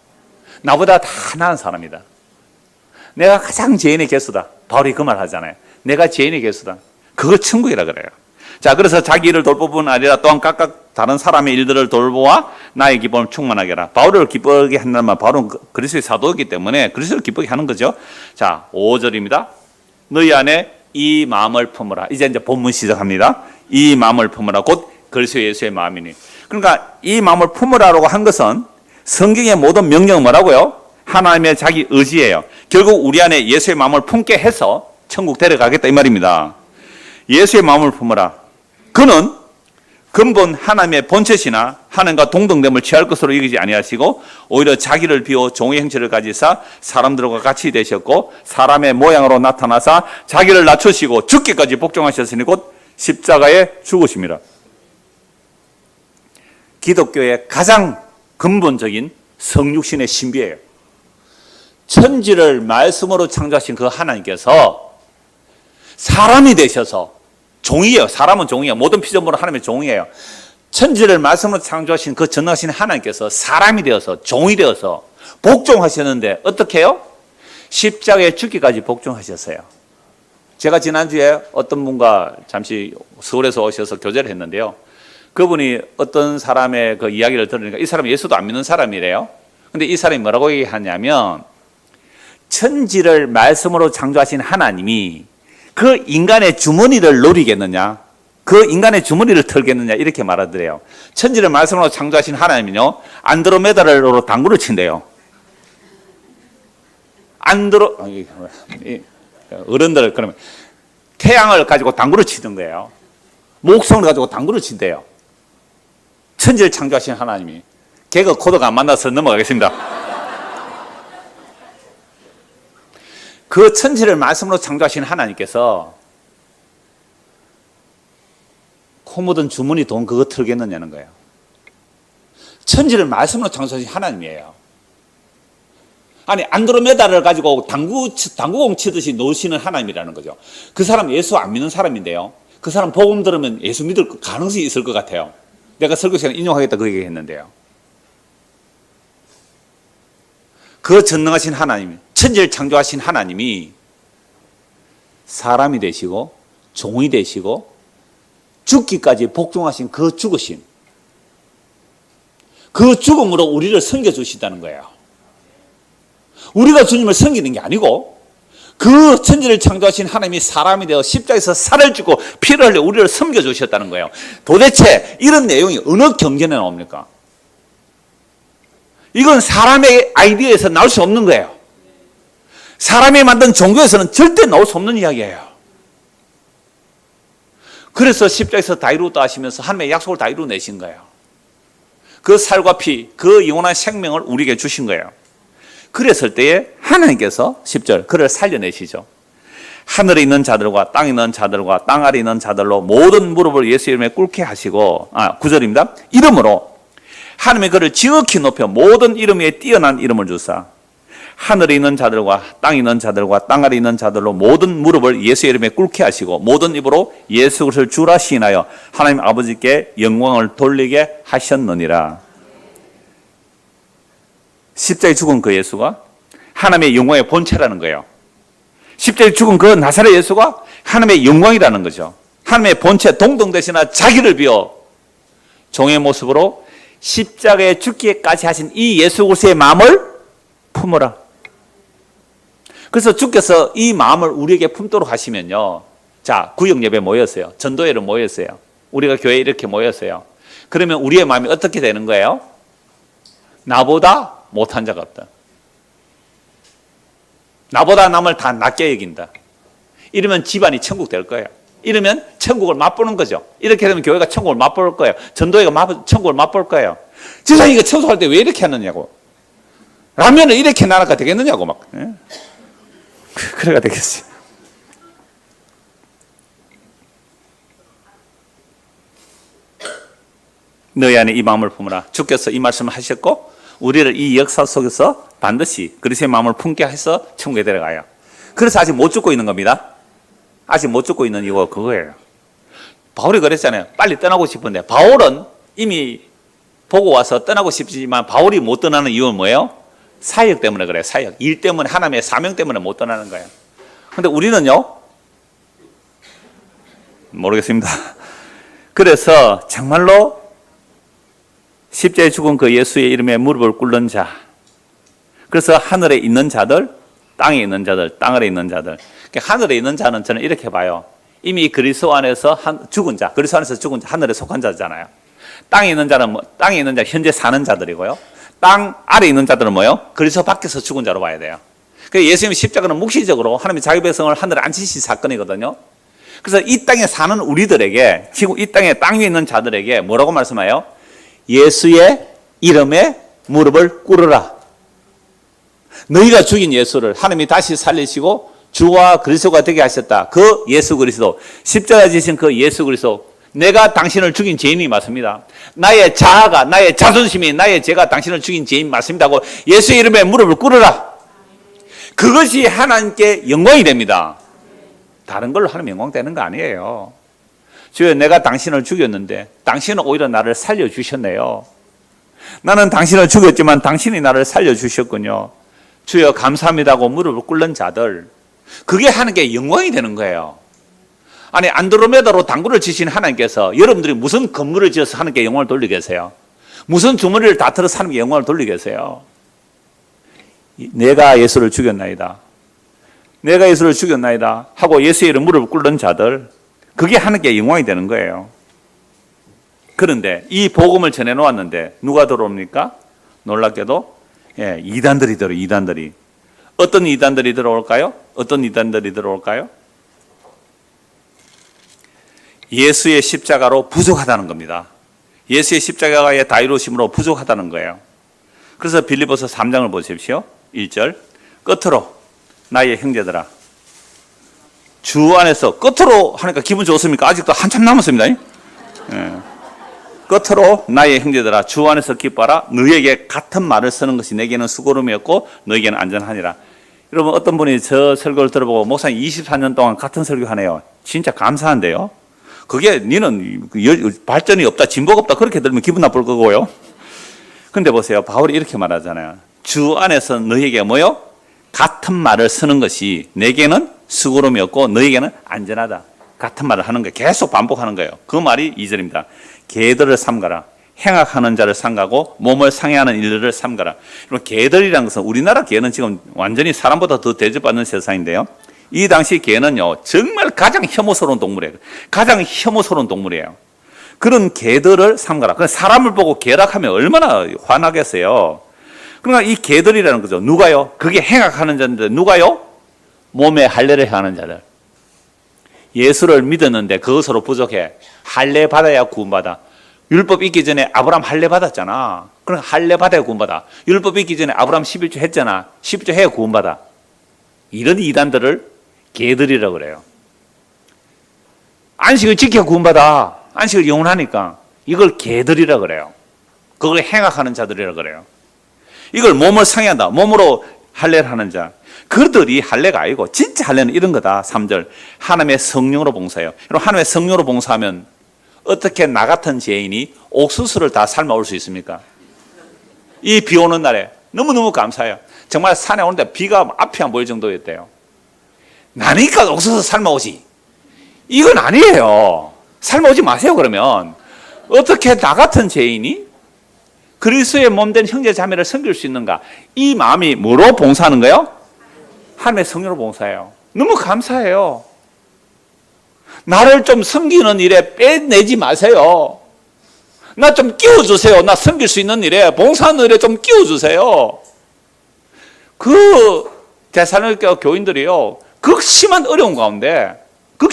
나보다 다 나은 사람이다. 내가 가장 죄인의 개수다. 바울이 그 말 하잖아요. 내가 죄인의 개수다. 그걸 천국이라 그래요. 자, 그래서 자기 일을 돌볼 뿐 아니라 또한 각각 다른 사람의 일들을 돌보아 나의 기쁨을 충만하게 하라. 바울을 기쁘게 한다는 말, 바울은 그리스도의 사도이기 때문에 그리스도를 기쁘게 하는 거죠. 자, 5절입니다. 너희 안에 이 마음을 품으라. 이제 본문 시작합니다. 이 마음을 품으라. 곧 그리스도 예수의 마음이니. 그러니까 이 마음을 품으라고 한 것은 성경의 모든 명령은 뭐라고요? 하나님의 자기 의지예요. 결국 우리 안에 예수의 마음을 품게 해서 천국 데려가겠다 이 말입니다. 예수의 마음을 품으라. 그는 근본 하나님의 본체시나 하나님과 동등됨을 취할 것으로 여기지 아니하시고 오히려 자기를 비워 종의 형체를 가지사 사람들과 같이 되셨고 사람의 모양으로 나타나사 자기를 낮추시고 죽기까지 복종하셨으니 곧 십자가에 죽으심이라. 기독교의 가장 근본적인 성육신의 신비예요. 천지를 말씀으로 창조하신 그 하나님께서 사람이 되셔서 종이에요. 사람은 종이에요. 모든 피조물은 하나님의 종이에요. 천지를 말씀으로 창조하신 그 전능하신 하나님께서 사람이 되어서 종이 되어서 복종하셨는데 어떻게 해요? 십자가에 죽기까지 복종하셨어요. 제가 지난주에 어떤 분과 잠시 서울에서 오셔서 교제를 했는데요. 그분이 어떤 사람의 그 이야기를 들으니까 이 사람이 예수도 안 믿는 사람이래요. 근데 이 사람이 뭐라고 얘기하냐면 천지를 말씀으로 창조하신 하나님이 그 인간의 주머니를 노리겠느냐, 그 인간의 주머니를 털겠느냐 이렇게 말하더래요. 천지를 말씀으로 창조하신 하나님은요 안드로메다로 당구를 친대요. 어른들 그러면 태양을 가지고 당구를 치던 거예요. 목성을 가지고 당구를 친대요. 천지를 창조하신 하나님이. 개그 코드가 안 만나서 넘어가겠습니다. 그 천지를 말씀으로 창조하신 하나님께서 코 묻은 주머니 돈 그거 털겠느냐는 거예요. 천지를 말씀으로 창조하신 하나님이에요. 아니 안드로메다를 가지고 당구공 치듯이 놓으시는 하나님이라는 거죠. 그 사람 예수 안 믿는 사람인데요. 그 사람 복음 들으면 예수 믿을 가능성이 있을 것 같아요. 내가 설교 시간에 인용하겠다 그 얘기했는데요. 그 전능하신 하나님, 천지를 창조하신 하나님이 사람이 되시고 종이 되시고 죽기까지 복종하신 그 죽으심, 그 죽음으로 우리를 섬겨주시다는 거예요. 우리가 주님을 섬기는 게 아니고 그 천지를 창조하신 하나님이 사람이 되어 십자가에서 살을 쥐고 피를 흘려 우리를 섬겨주셨다는 거예요. 도대체 이런 내용이 어느 경전에 나옵니까? 이건 사람의 아이디어에서 나올 수 없는 거예요. 사람이 만든 종교에서는 절대 나올 수 없는 이야기예요. 그래서 십자가에서 다 이루었다 하시면서 하나님의 약속을 다 이루어내신 거예요. 그 살과 피, 그 영원한 생명을 우리에게 주신 거예요. 그랬을 때에 하나님께서 10절 그를 살려내시죠. 하늘에 있는 자들과 땅에 있는 자들과 땅 아래 있는 자들로 모든 무릎을 예수 이름에 꿇게 하시고 9절입니다. 이름으로 하나님의 그를 지극히 높여 모든 이름 위에 뛰어난 이름을 주사 하늘에 있는 자들과 땅에 있는 자들과 땅 아래 있는 자들로 모든 무릎을 예수 이름에 꿇게 하시고 모든 입으로 예수 그리스도를 주라 시인하여 하나님 아버지께 영광을 돌리게 하셨느니라. 십자가에 죽은 그 예수가 하나님의 영광의 본체라는 거예요. 십자가에 죽은 그 나사렛 예수가 하나님의 영광이라는 거죠. 하나님의 본체 동등되시나 자기를 비워 종의 모습으로 십자가에 죽기까지 하신 이 예수 그리스도의 마음을 품어라. 그래서 주께서 이 마음을 우리에게 품도록 하시면요. 자, 구역 예배 모였어요. 전도회를 모였어요. 우리가 교회에 이렇게 모였어요. 그러면 우리의 마음이 어떻게 되는 거예요? 나보다 못한 자가 없다. 나보다 남을 다 낮게 여긴다. 이러면 집안이 천국 될 거예요. 이러면 천국을 맛보는 거죠. 이렇게 되면 교회가 천국을 맛볼 거예요. 전도회가 천국을 맛볼 거예요. 지상이 이거 청소할 때 왜 이렇게 하느냐고. 라면을 이렇게 나눠가 되겠느냐고 막. 그래가 되겠어요. 너희 안에 이 마음을 품으라. 주께서 이 말씀을 하셨고 우리를 이 역사 속에서 반드시 그리스도의 마음을 품게 해서 천국에 데려가요. 그래서 아직 못 죽고 있는 겁니다. 아직 못 죽고 있는 이유가 그거예요. 바울이 그랬잖아요. 빨리 떠나고 싶은데 바울은 이미 보고 와서 떠나고 싶지만 바울이 못 떠나는 이유는 뭐예요? 사역 때문에 그래요. 사역. 일 때문에 하나님의 사명 때문에 못 떠나는 거예요. 근데 우리는요? 모르겠습니다. 그래서 정말로 십자가에 죽은 그 예수의 이름에 무릎을 꿇는 자. 그래서 하늘에 있는 자들, 땅에 있는 자들, 땅 아래 있는 자들. 그러니까 하늘에 있는 자는 저는 이렇게 봐요. 이미 그리스도 안에서 죽은 자, 그리스도 안에서 죽은 자, 하늘에 속한 자잖아요. 땅에 있는 자는 땅에 있는 자, 현재 사는 자들이고요. 땅 아래 있는 자들은 뭐요? 그리스도 밖에서 죽은 자로 봐야 돼요. 그래서 예수님의 십자가는 묵시적으로 하나님의 자기 백성을 하늘에 앉히신 사건이거든요. 그래서 이 땅에 사는 우리들에게, 지금 이 땅에 땅 위에 있는 자들에게 뭐라고 말씀해요? 예수의 이름에 무릎을 꿇으라. 너희가 죽인 예수를 하나님이 다시 살리시고 주와 그리스도가 되게 하셨다. 그 예수 그리스도, 십자가에 지신 그 예수 그리스도, 내가 당신을 죽인 죄인이 맞습니다. 나의 자아가, 나의 자존심이, 나의 죄가 당신을 죽인 죄인 맞습니다 하고 예수의 이름에 무릎을 꿇으라. 그것이 하나님께 영광이 됩니다. 다른 걸로 하나님 영광 되는 거 아니에요. 주여, 내가 당신을 죽였는데 당신은 오히려 나를 살려주셨네요. 나는 당신을 죽였지만 당신이 나를 살려주셨군요. 주여 감사합니다고 무릎을 꿇는 자들, 그게 하나님께 영광이 되는 거예요. 아니, 안드로메다로 당구를 치신 하나님께서 여러분들이 무슨 건물을 지어서 하나님께 영광을 돌리게 계세요? 무슨 주머니를 다 털어서 하나님께 영광을 돌리게 계세요? 내가 예수를 죽였나이다, 내가 예수를 죽였나이다 하고 예수의 이름 무릎을 꿇는 자들, 그게 하나님께 영광이 되는 거예요. 그런데 이 복음을 전해놓았는데 누가 들어옵니까? 놀랍게도 이단들이 들어요. 이단들이. 어떤 이단들이 들어올까요? 어떤 이단들이 들어올까요? 예수의 십자가로 부족하다는 겁니다. 예수의 십자가의 다이로심으로 부족하다는 거예요. 그래서 빌립보서 3장을 보십시오. 1절, 끝으로 나의 형제들아, 주 안에서, 끝으로 하니까 기분 좋습니까? 아직도 한참 남았습니다. 끝으로 나의 형제들아, 주 안에서 기뻐하라. 너에게 같은 말을 쓰는 것이 내게는 수고름이었고 너에게는 안전하니라. 여러분, 어떤 분이 저 설교를 들어보고 목사님 24년 동안 같은 설교하네요. 진짜 감사한데요. 그게 니는 발전이 없다, 진보가 없다, 그렇게 들으면 기분 나쁠 거고요. 근데 보세요, 바울이 이렇게 말하잖아요. 주 안에서 너에게 뭐요? 같은 말을 쓰는 것이 내게는 수고름이었고 너에게는 안전하다. 같은 말을 하는 거예요. 계속 반복하는 거예요. 그 말이 2절입니다. 개들을 삼가라. 행악하는 자를 삼가고 몸을 상해하는 일들을 삼가라. 그럼 개들이라는 것은, 우리나라 개는 지금 완전히 사람보다 더 대접받는 세상인데요, 이 당시 개는요 정말 가장 혐오스러운 동물이에요. 가장 혐오스러운 동물이에요. 그런 개들을 삼가라. 그러니까 사람을 보고 개락하면 얼마나 화나겠어요. 그러니까 이 개들이라는 거죠. 누가요? 그게 행악하는 자인데 누가요? 몸에 할례를 하는 자들. 예수를 믿었는데 그것으로 부족해. 할례 받아야 구원받아. 율법 있기 전에 아브라함 할례 받았잖아. 그러니까 할례 받아야 구원받아. 율법 있기 전에 아브라함 11조 했잖아. 11조 해야 구원받아. 이런 이단들을 개들이라고 그래요. 안식을 지켜 구원받아. 안식을 영원하니까. 이걸 개들이라고 그래요. 그걸 행악하는 자들이라고 그래요. 이걸 몸을 상해한다. 몸으로 할례를 하는 자. 그들이 할례가 아니고 진짜 할례는 이런 거다. 3절. 하나님의 성령으로 봉사해요. 여러분, 하나님의 성령으로 봉사하면 어떻게 나 같은 죄인이 옥수수를 다 삶아올 수 있습니까? 이 비 오는 날에 너무너무 감사해요. 정말 산에 오는데 비가 앞이 안 보일 정도였대요. 나니까 옥수수 삶아오지. 이건 아니에요. 삶아오지 마세요. 그러면 어떻게 나 같은 죄인이 그리스도의 몸된 형제 자매를 섬길 수 있는가? 이 마음이 뭐로 봉사하는 거예요? 하나님의 성령으로 봉사해요. 너무 감사해요. 나를 좀 섬기는 일에 빼내지 마세요. 나 좀 끼워주세요. 나 섬길 수 있는 일에, 봉사하는 일에 좀 끼워주세요. 그 데살로니가 교인들이요, 극심한 어려운 가운데, 그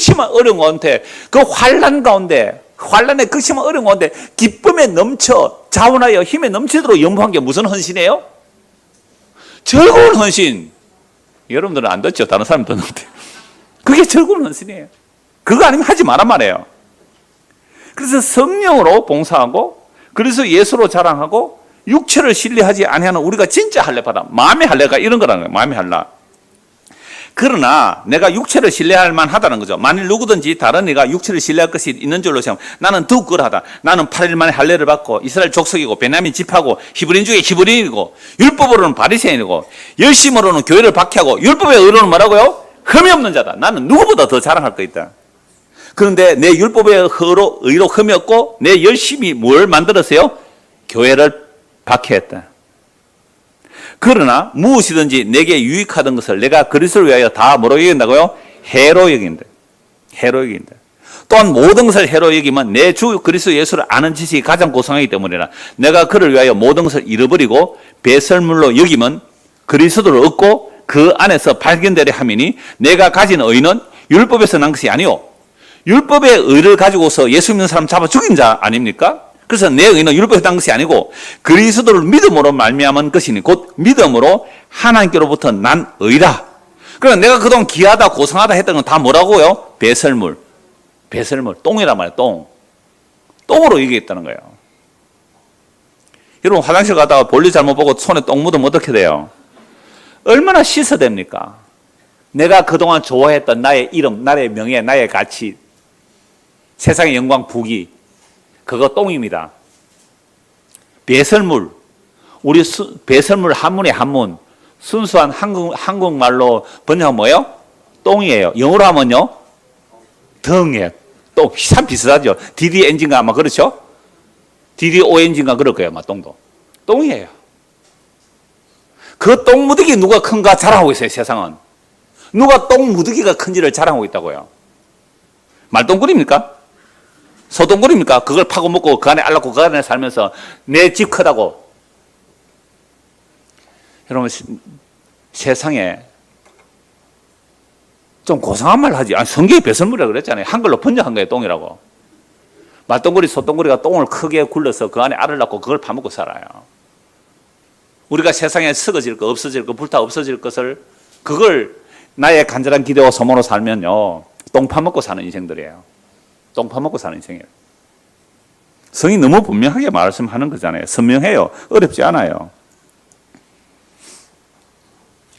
환난 가운데, 환난의 극심한 어려운 가운데 기쁨에 넘쳐 자원하여 힘에 넘치도록 연보한 게 무슨 헌신이에요? 즐거운 헌신. 여러분들은 안 듣죠? 다른 사람 듣는데. 그게 즐거운 헌신이에요. 그거 아니면 하지 말란 말이에요. 그래서 성령으로 봉사하고, 그래서 예수로 자랑하고, 육체를 신뢰하지 아니하는 우리가 진짜 할례받아. 마음의 할례가 이런 거라는 거예요. 마음의 할례. 그러나 내가 육체를 신뢰할 만하다는 거죠. 만일 누구든지 다른 이가 육체를 신뢰할 것이 있는 줄로 생각하면 나는 더욱 그러하다. 나는 8일 만에 할례를 받고 이스라엘 족속이고 베냐민 집하고 히브리인 중에 히브리인이고 율법으로는 바리새인이고 열심으로는 교회를 박해하고 율법의 의로는 뭐라고요? 흠이 없는 자다. 나는 누구보다 더 자랑할 거 있다. 그런데 내 율법의 의로 흠이 없고 내 열심이 뭘 만들었어요? 교회를 박해했다. 그러나 무엇이든지 내게 유익하던 것을 내가 그리스도를 위하여 다 뭐로 여긴다고요? 해로 여긴다. 해로 여긴다. 또한 모든 것을 해로 여기면 내 주 그리스도 예수를 아는 지식이 가장 고상하기 때문이라. 내가 그를 위하여 모든 것을 잃어버리고 배설물로 여기면 그리스도를 얻고 그 안에서 발견되려 함이니 내가 가진 의는 율법에서 난 것이 아니오. 율법의 의를 가지고서 예수 믿는 사람 잡아 죽인 자 아닙니까? 그래서 내 의는 율법에서 난 것이 아니고 그리스도를 믿음으로 말미암은 것이니 곧 믿음으로 하나님께로부터 난 의라. 그러니까 내가 그동안 귀하다 고상하다 했던 건 다 뭐라고요? 배설물, 똥이란 말이에요. 똥으로 얘기했다는 거예요. 여러분, 화장실 가다가 볼일 잘못 보고 손에 똥 묻으면 어떻게 돼요? 얼마나 씻어야 됩니까? 내가 그동안 좋아했던 나의 이름, 나의 명예, 나의 가치, 세상의 영광, 부귀, 그거 똥입니다. 배설물, 배설물 한문의 한문, 순수한 한국말로 번역하면 뭐예요? 똥이에요. 영어로 하면요? 덩이에요. 똥, 참 비슷하죠. DDNG인가 아마 그렇죠? DDONG인가 그럴 거예요, 아마 똥도. 똥이에요. 그 똥무더기 누가 큰가 자랑하고 있어요, 세상은. 누가 똥무더기가 큰지를 자랑하고 있다고요. 말똥꾸리입니까? 소똥꾸리입니까? 그걸 파고 먹고 그 안에 알라고 그 안에 살면서 내 집 크다고. 여러분, 세상에 좀 고상한 말 하지. 성경에 배설물이라고 그랬잖아요. 한글로 번역한 거예요, 똥이라고. 말똥꾸리, 소똥꾸리가 똥을 크게 굴러서 그 안에 알을 낳고 그걸 파먹고 살아요. 우리가 세상에 썩어질 것, 없어질 것, 불타 없어질 것을 그걸 나의 간절한 기대와 소망으로 살면요, 똥 파먹고 사는 인생들이에요. 똥 파먹고 사는 인생이에요. 성이 너무 분명하게 말씀하는 거잖아요. 선명해요. 어렵지 않아요.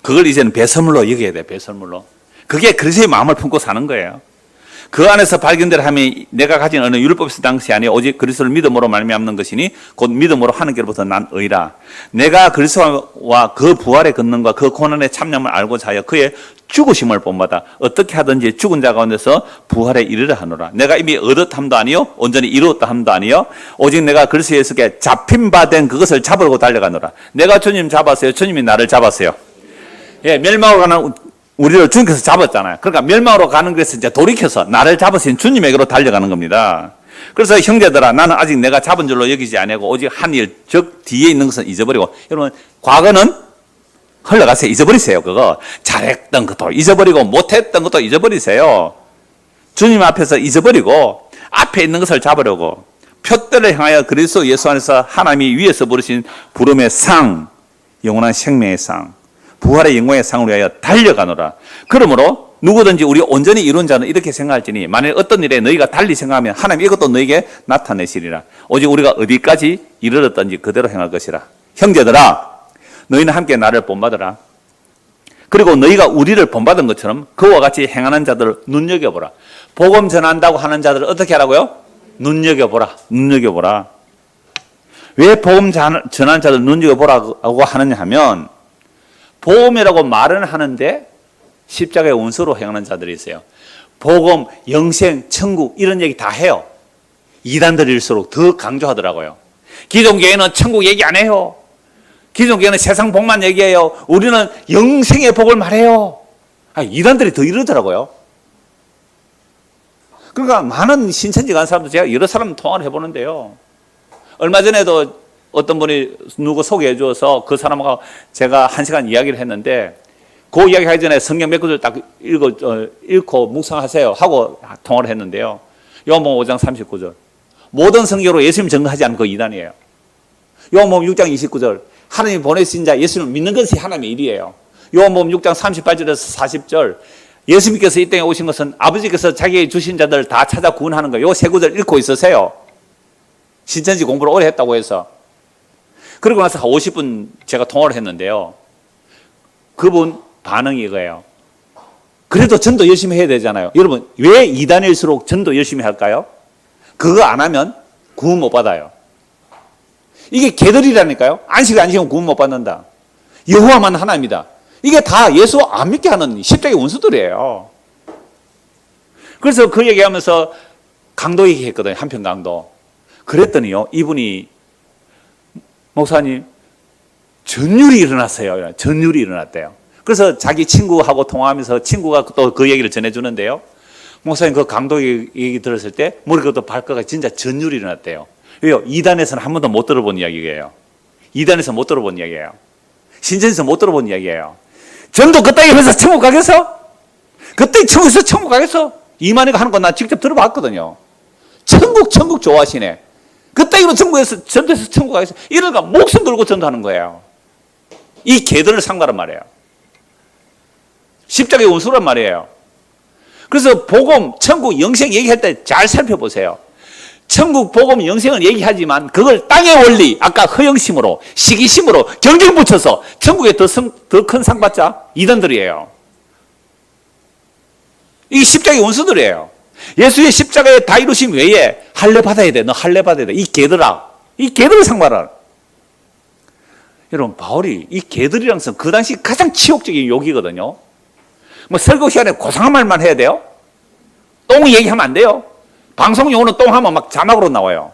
그걸 이제는 배설물로 여겨야 돼, 배설물로. 그게 그리스도의 마음을 품고 사는 거예요. 그 안에서 발견될 함이 내가 가진 어느 율법에서 당시 아니 오직 그리스도를 믿음으로 말미암는 것이니 곧 믿음으로 하나님께로부터 난 의라. 내가 그리스도와 그 부활의 권능과 그 고난의 참념을 알고자 하여 그의 죽으심을 본받아 어떻게 하든지 죽은 자 가운데서 부활에 이르려 하노라. 내가 이미 얻었함도 아니요 온전히 이루었다 함도 아니요 오직 내가 그리스도 예수께 잡힌 바 된 그것을 잡으려고 달려가노라. 내가 주님 잡았어요. 주님이 나를 잡았어요. 예, 멸망으로 가는 우리를 주님께서 잡았잖아요. 그러니까 멸망으로 가는 것에서 이제 돌이켜서 나를 잡으신 주님에게로 달려가는 겁니다. 그래서 형제들아, 나는 아직 내가 잡은 줄로 여기지 아니하고 오직 한 일, 즉 뒤에 있는 것은 잊어버리고. 여러분, 과거는 흘러가세요. 잊어버리세요. 그거 잘했던 것도 잊어버리고 못했던 것도 잊어버리세요. 주님 앞에서 잊어버리고 앞에 있는 것을 잡으려고 표대를 향하여 그리스도 예수 안에서 하나님이 위에서 부르신 부름의 상, 영원한 생명의 상, 부활의 영광의 상을 위하여 달려가노라. 그러므로 누구든지 우리 온전히 이룬 자는 이렇게 생각할지니 만일 어떤 일에 너희가 달리 생각하면 하나님 이것도 너희에게 나타내시리라. 오직 우리가 어디까지 이르렀던지 그대로 행할 것이라. 형제들아, 너희는 함께 나를 본받으라. 그리고 너희가 우리를 본받은 것처럼 그와 같이 행하는 자들을 눈여겨보라. 복음 전한다고 하는 자들을 어떻게 하라고요? 눈여겨보라. 눈여겨보라. 왜 복음 전하는 자들 눈여겨보라고 하느냐 하면 복음이라고 말은 하는데 십자가의 원수로 행하는 자들이 있어요. 복음, 영생, 천국 이런 얘기 다 해요. 이단들일수록 더 강조하더라고요. 기존 교회는 천국 얘기 안 해요. 기존 교회는 세상 복만 얘기해요. 우리는 영생의 복을 말해요. 이단들이 더 이러더라고요. 그러니까 많은 신천지 간 사람들 제가 여러 사람 통화를 해보는데요. 얼마 전에도 어떤 분이 누구 소개해 주어서 그 사람하고 제가 1시간 이야기를 했는데 그 이야기 하기 전에 성경 몇 구절 딱 읽고 묵상하세요 하고 통화를 했는데요. 요한복음 5장 39절. 모든 성경으로 예수님 증거하지 않은 그 이단이에요. 요한복음 6장 29절. 하나님이 보내신 자 예수님을 믿는 것이 하나님의 일이에요. 요한복음 6장 38절에서 40절. 예수님께서 이 땅에 오신 것은 아버지께서 자기에게 주신 자들 다 찾아 구원하는 거예요. 요 세 구절 읽고 있으세요. 신천지 공부를 오래 했다고 해서. 그러고 나서 50분 제가 통화를 했는데요. 그분 반응이 이거예요. 그래도 전도 열심히 해야 되잖아요. 여러분, 왜 이단일수록 전도 열심히 할까요? 그거 안 하면 구원 못 받아요. 이게 개들이라니까요. 안식을 안 지키면 구원 못 받는다. 여호와만 하나입니다. 이게 다 예수 안 믿게 하는 십자가의 원수들이에요. 그래서 그 얘기하면서 강도 얘기했거든요. 한편 강도. 그랬더니요, 이분이 목사님, 전율이 일어났어요. 전율이 일어났대요. 그래서 자기 친구하고 통화하면서 친구가 또 그 얘기를 전해주는데요. 목사님, 그 강도 얘기 들었을 때 머리부터 발끝까지 진짜 전율이 일어났대요. 왜요? 이단에서는 한 번도 못 들어본 이야기예요. 이단에서 못 들어본 이야기예요. 신천에서 못 들어본 이야기예요. 전도 그따위 해서 천국 가겠어? 그따위 천국에서 천국 가겠어? 이만희가 하는 건 난 직접 들어봤거든요. 천국 좋아하시네. 그따위로 전도해서 천국 가겠어? 이러니까 목숨 걸고 전도하는 거예요. 이 개들을 상가란 말이에요. 십자가의 원수란 말이에요. 그래서 복음, 천국, 영생 얘기할 때 잘 살펴보세요. 천국, 복음, 영생을 얘기하지만 그걸 땅의 원리, 아까 허영심으로, 시기심으로 경쟁 붙여서 천국에 더 큰 상 받자 이단들이에요. 이 십자가의 원수들이에요. 예수의 십자가에 다 이루신 외에 할례 받아야 돼. 너 할례 받아야 돼. 이 개들아. 이 개들을 상관하라. 여러분, 바울이 이 개들이라는 것은 그 당시 가장 치욕적인 욕이거든요. 뭐 설교 시간에 고상한 말만 해야 돼요? 똥 얘기하면 안 돼요. 방송 용어는 똥 하면 막 자막으로 나와요.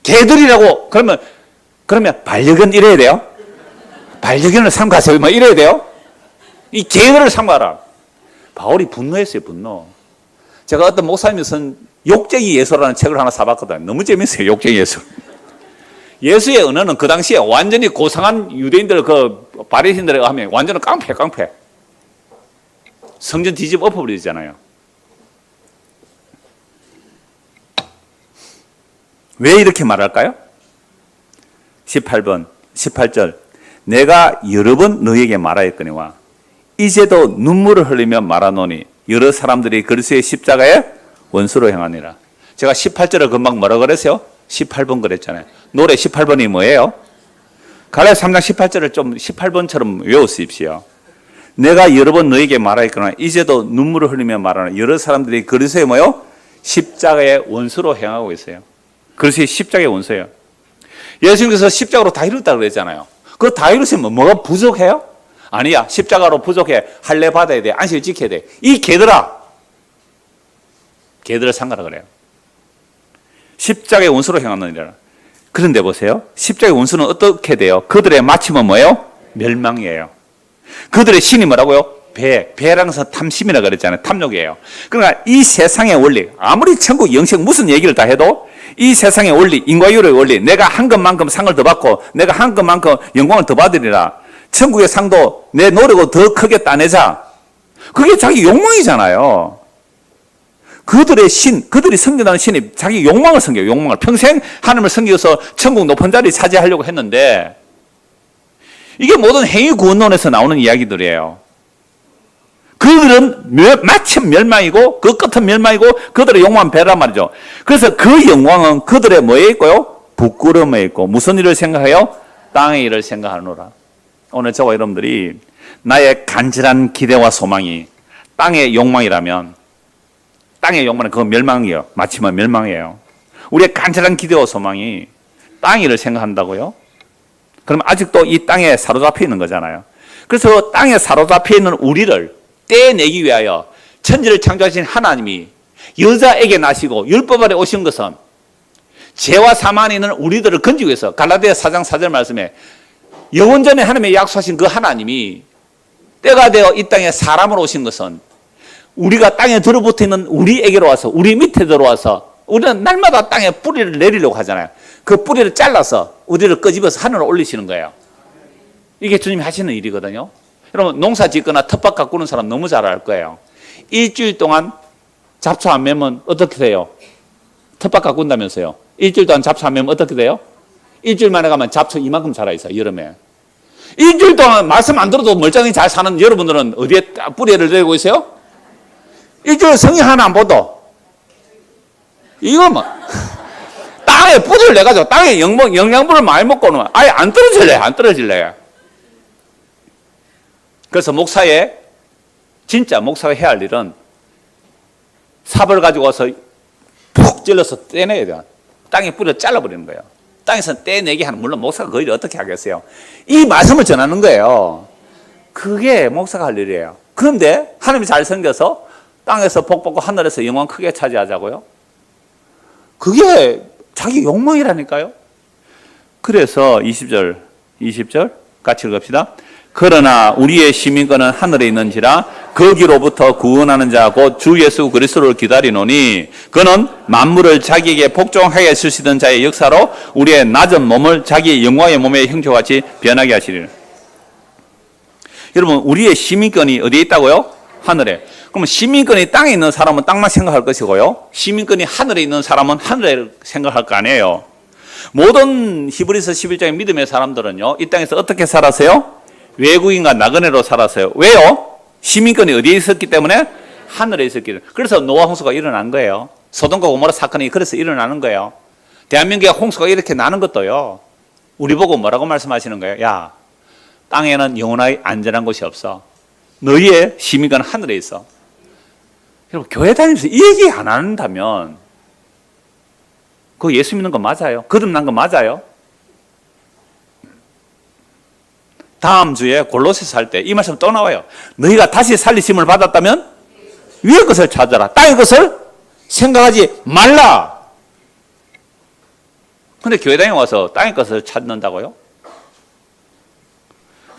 개들이라고 그러면 반려견 이래야 돼요? 반려견을 삼가세요. 뭐 이래야 돼요? 이 개들을 삼가라. 바울이 분노했어요, 분노. 제가 어떤 목사님이 쓴 욕쟁이 예수라는 책을 하나 사봤거든요. 너무 재밌어요, 욕쟁이 예수. 예수의 언어는 그 당시에 완전히 고상한 유대인들, 바리새인들에 하면 완전히 깡패. 성전 뒤집어 엎어버리잖아요. 왜 이렇게 말할까요? 18절. 내가 여러 번 너에게 말하였거니와 이제도 눈물을 흘리며 말하노니 여러 사람들이 그리스도의 십자가에 원수로 행하니라. 제가 18절을 금방 뭐라 그랬어요? 18번 그랬잖아요. 노래 18번이 뭐예요? 갈라디아 3장 18절을 좀 18번처럼 외우십시오. 내가 여러 번 너에게 말하였거나 이제도 눈물을 흘리며 말하노니 여러 사람들이 그리스도의 뭐요? 십자가의 원수로 행하고 있어요. 그리스도의 십자가의 원수예요. 예수님께서 십자가로 다 이뤘다고 그랬잖아요. 그거 다 이루시면 뭐가 부족해요? 아니야. 십자가로 부족해. 할례 받아야 돼. 안식을 지켜야 돼. 이 개들아. 개들을 상가라 그래요. 십자가의 원수로 행하느니라. 그런데 보세요. 십자가의 원수는 어떻게 돼요? 그들의 마침은 뭐예요? 멸망이에요. 그들의 신이 뭐라고요? 배라는 것은 탐심이라 그랬잖아요. 탐욕이에요. 그러니까 이 세상의 원리, 아무리 천국, 영생 무슨 얘기를 다 해도 이 세상의 원리, 인과율의 원리, 내가 한 것만큼 상을 더 받고 내가 한 것만큼 영광을 더 받으리라. 천국의 상도 내 노력으로 더 크게 따내자. 그게 자기 욕망이잖아요. 그들의 신, 그들이 섬긴다는 신이 자기 욕망을 섬겨요. 욕망을. 평생 하나님을 섬겨서 천국 높은 자리 차지하려고 했는데 이게 모든 행위 구원론에서 나오는 이야기들이에요. 그들은 마침 멸망이고 그 끝은 멸망이고 그들의 욕망은 배란 말이죠. 그래서 그 영광은 그들의 뭐에 있고요? 부끄러움에 있고 무슨 일을 생각해요? 땅의 일을 생각하노라. 오늘 저와 여러분들이 나의 간절한 기대와 소망이 땅의 욕망이라면 땅의 욕망은 그건 멸망이에요. 마침은 멸망이에요. 우리의 간절한 기대와 소망이 땅의 일을 생각한다고요? 그럼 아직도 이 땅에 사로잡혀 있는 거잖아요. 그래서 땅에 사로잡혀 있는 우리를 떼내기 위하여 천지를 창조하신 하나님이 여자에게 나시고 율법 아래 오신 것은 죄와 사망 안에 있는 우리들을 건지기 위해서 갈라디아 4장 4절 말씀에 영원전에 하나님의 약속하신 그 하나님이 때가 되어 이 땅에 사람으로 오신 것은 우리가 땅에 들어붙어 있는 우리에게로 와서 우리 밑에 들어와서 우리는 날마다 땅에 뿌리를 내리려고 하잖아요. 그 뿌리를 잘라서 우리를 끄집어서 하늘로 올리시는 거예요. 이게 주님이 하시는 일이거든요. 여러분 농사 짓거나 텃밭 가꾸는 사람 너무 잘 알 거예요. 일주일 동안 잡초 안 매면 어떻게 돼요? 텃밭 가꾼다면서요. 일주일 동안 잡초 안 매면 어떻게 돼요? 일주일 만에 가면 잡초 이만큼 자라 있어요. 여름에. 일주일 동안 말씀 안 들어도 멀쩡히 잘 사는 여러분들은 어디에 뿌리를 내리고 있어요? 일주일 성의 하나 안 보도 이거 뭐 땅에 뿌리를 내가지고 땅에 영양분을 많이 먹고는 아예 안 떨어질래. 그래서 진짜 목사가 해야 할 일은 삽을 가지고 와서 푹 찔러서 떼내야 돼요. 땅에 뿌리를 잘라버리는 거예요. 땅에서 떼내게 하는, 물론 목사가 그 일을 어떻게 하겠어요? 이 말씀을 전하는 거예요. 그게 목사가 할 일이에요. 그런데 하나님이 잘 섬겨서 땅에서 복 받고 하늘에서 영광 크게 차지하자고요? 그게 자기 욕망이라니까요. 그래서 20절 같이 읽읍시다. 그러나 우리의 시민권은 하늘에 있는지라 거기로부터 구원하는 자 곧 주 예수 그리스도를 기다리노니 그는 만물을 자기에게 복종하게 쓰시던 자의 역사로 우리의 낮은 몸을 자기 영광의 몸의 형체같이 변하게 하시리라. 여러분 우리의 시민권이 어디에 있다고요? 하늘에. 그럼 시민권이 땅에 있는 사람은 땅만 생각할 것이고요. 시민권이 하늘에 있는 사람은 하늘에 생각할 거 아니에요. 모든 히브리서 11장의 믿음의 사람들은요. 이 땅에서 어떻게 살았어요? 외국인과 나그네로 살았어요. 왜요? 시민권이 어디에 있었기 때문에? 하늘에 있었기 때문에. 그래서 노아 홍수가 일어난 거예요. 소돔과 고모라 사건이 그래서 일어나는 거예요. 대한민국에 홍수가 이렇게 나는 것도요. 우리 보고 뭐라고 말씀하시는 거예요? 야, 땅에는 영원하게 안전한 곳이 없어. 너희의 시민권은 하늘에 있어. 여러분, 교회 다니면서 이 얘기 안 한다면 그거 예수 믿는 거 맞아요? 거듭난 거 맞아요? 다음 주에 골로새서 할 때 이 말씀 또 나와요. 너희가 다시 살리심을 받았다면 위의 것을 찾아라. 땅의 것을 생각하지 말라. 근데 교회 다니고 와서 땅의 것을 찾는다고요?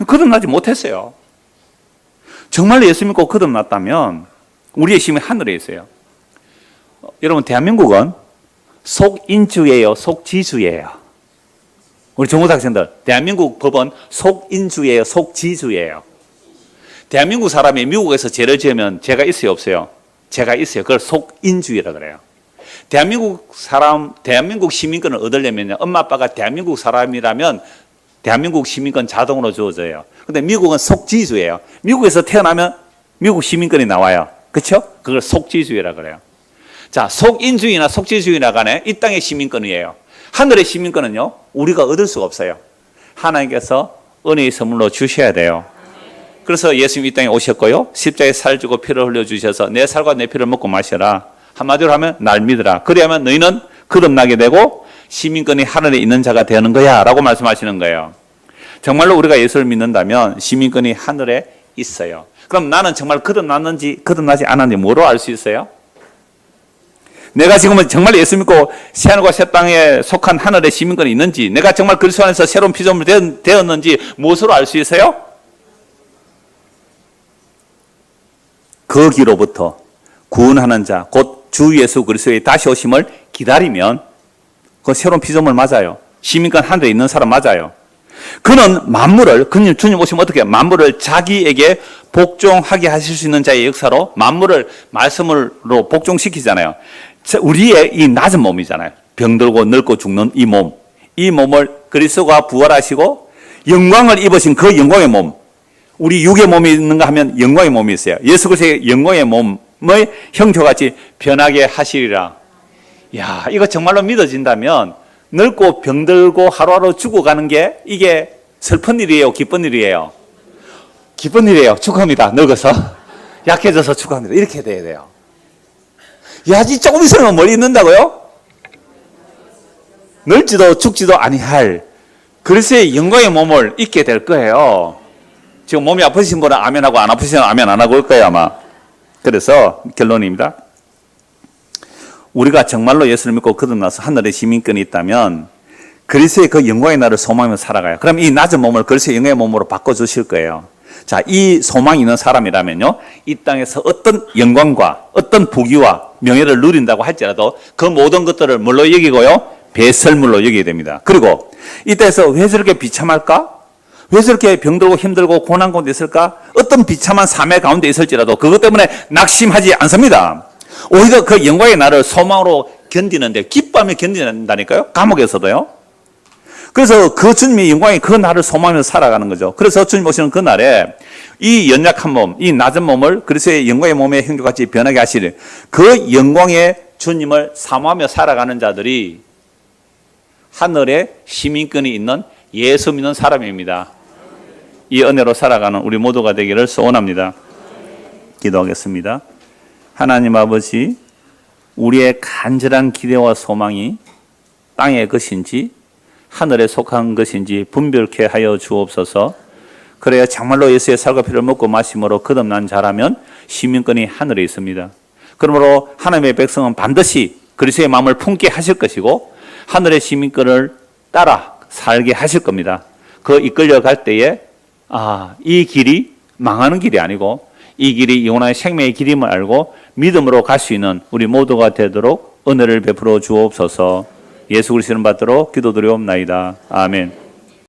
거듭나지 못했어요. 정말로 예수 믿고 거듭났다면 우리의 힘이 하늘에 있어요. 여러분, 대한민국은 속인주예요, 속지주예요? 우리 정보학생들, 대한민국 법은 속인주예요, 속지주예요? 대한민국 사람이 미국에서 죄를 지으면 죄가 있어요, 없어요? 죄가 있어요. 그걸 속인주의라 그래요. 대한민국 시민권을 얻으려면요, 엄마 아빠가 대한민국 사람이라면 대한민국 시민권 자동으로 주어져요. 근데 미국은 속지주예요. 미국에서 태어나면 미국 시민권이 나와요. 그렇죠? 그걸 속지주의라 그래요. 자, 속인주의나 속지주의나 간에 이 땅의 시민권이에요. 하늘의 시민권은요, 우리가 얻을 수가 없어요. 하나님께서 은혜의 선물로 주셔야 돼요. 그래서 예수님이 이 땅에 오셨고요, 십자가에 살 주고 피를 흘려주셔서 내 살과 내 피를 먹고 마셔라. 한마디로 하면 날 믿으라. 그래야만 너희는 거듭나게 되고 시민권이 하늘에 있는 자가 되는 거야 라고 말씀하시는 거예요. 정말로 우리가 예수를 믿는다면 시민권이 하늘에 있어요. 그럼 나는 정말 거듭났는지 거듭나지 않았는지 뭐로 알 수 있어요? 내가 지금은 정말 예수 믿고 새하늘과 새 땅에 속한 하늘의 시민권이 있는지, 내가 정말 그리스도 안에서 새로운 피조물 되었는지 무엇으로 알 수 있어요? 거기로부터 구원하는 자, 곧 주 예수 그리스도의 다시 오심을 기다리면 그 새로운 피조물 맞아요. 시민권 하늘에 있는 사람 맞아요. 그는 만물을, 주님 오시면 어떻게 만물을 자기에게 복종하게 하실 수 있는 자의 역사로 만물을 말씀으로 복종시키잖아요. 우리의 이 낮은 몸이잖아요. 병들고 늙고 죽는 이 몸. 이 몸을 그리스도가 부활하시고 영광을 입으신 그 영광의 몸. 우리 육의 몸이 있는가 하면 영광의 몸이 있어요. 예수 그리스도의 영광의 몸의 형태같이 변하게 하시리라. 야, 이거 정말로 믿어진다면 늙고 병들고 하루하루 죽어가는 게 이게 슬픈 일이에요, 기쁜 일이에요? 기쁜 일이에요. 축하합니다. 늙어서 약해져서 축하합니다. 이렇게 돼야 돼요. 야, 이 조금 있으면 멀리 있는다고요? 늙지도 죽지도 아니할 그리스도의 영광의 몸을 입게 될 거예요. 지금 몸이 아프신 분은 아멘하고 안 아프시면 아멘 안 하고 올 거예요, 아마. 그래서 결론입니다. 우리가 정말로 예수를 믿고 거듭나서 하늘의 시민권이 있다면 그리스도의 그 영광의 날을 소망하며 살아가요. 그럼 이 낮은 몸을 그리스도의 영광의 몸으로 바꿔주실 거예요. 자, 이 소망이 있는 사람이라면요, 이 땅에서 어떤 영광과 어떤 부귀와 명예를 누린다고 할지라도 그 모든 것들을 뭘로 여기고요? 배설물로 여기게 됩니다. 그리고 이때에서 왜 저렇게 비참할까? 왜 저렇게 병들고 힘들고 고난 가운데 있을까? 어떤 비참한 삶의 가운데 있을지라도 그것 때문에 낙심하지 않습니다. 오히려 그 영광의 날을 소망으로 견디는데, 기뻐하며 견딘다니까요, 감옥에서도요. 그래서 그 주님의 영광의 그 날을 소망하며 살아가는 거죠. 그래서 주님 오시는 그 날에 이 연약한 몸, 이 낮은 몸을 그리스도의 영광의 몸의 형조같이 변하게 하시는 그 영광의 주님을 사모하며 살아가는 자들이 하늘에 시민권이 있는 예수 믿는 사람입니다. 이 은혜로 살아가는 우리 모두가 되기를 소원합니다. 기도하겠습니다. 하나님 아버지, 우리의 간절한 기대와 소망이 땅의 것인지 하늘에 속한 것인지 분별케 하여 주옵소서. 그래야 정말로 예수의 살과 피를 먹고 마심으로 거듭난 자라면 시민권이 하늘에 있습니다. 그러므로 하나님의 백성은 반드시 그리스도의 마음을 품게 하실 것이고 하늘의 시민권을 따라 살게 하실 겁니다. 그 이끌려 갈 때에 이 길이 망하는 길이 아니고 이 길이 영원한 생명의 길임을 알고 믿음으로 갈 수 있는 우리 모두가 되도록 은혜를 베풀어 주옵소서. 예수 그리스도를 받들어 기도드리옵나이다. 아멘.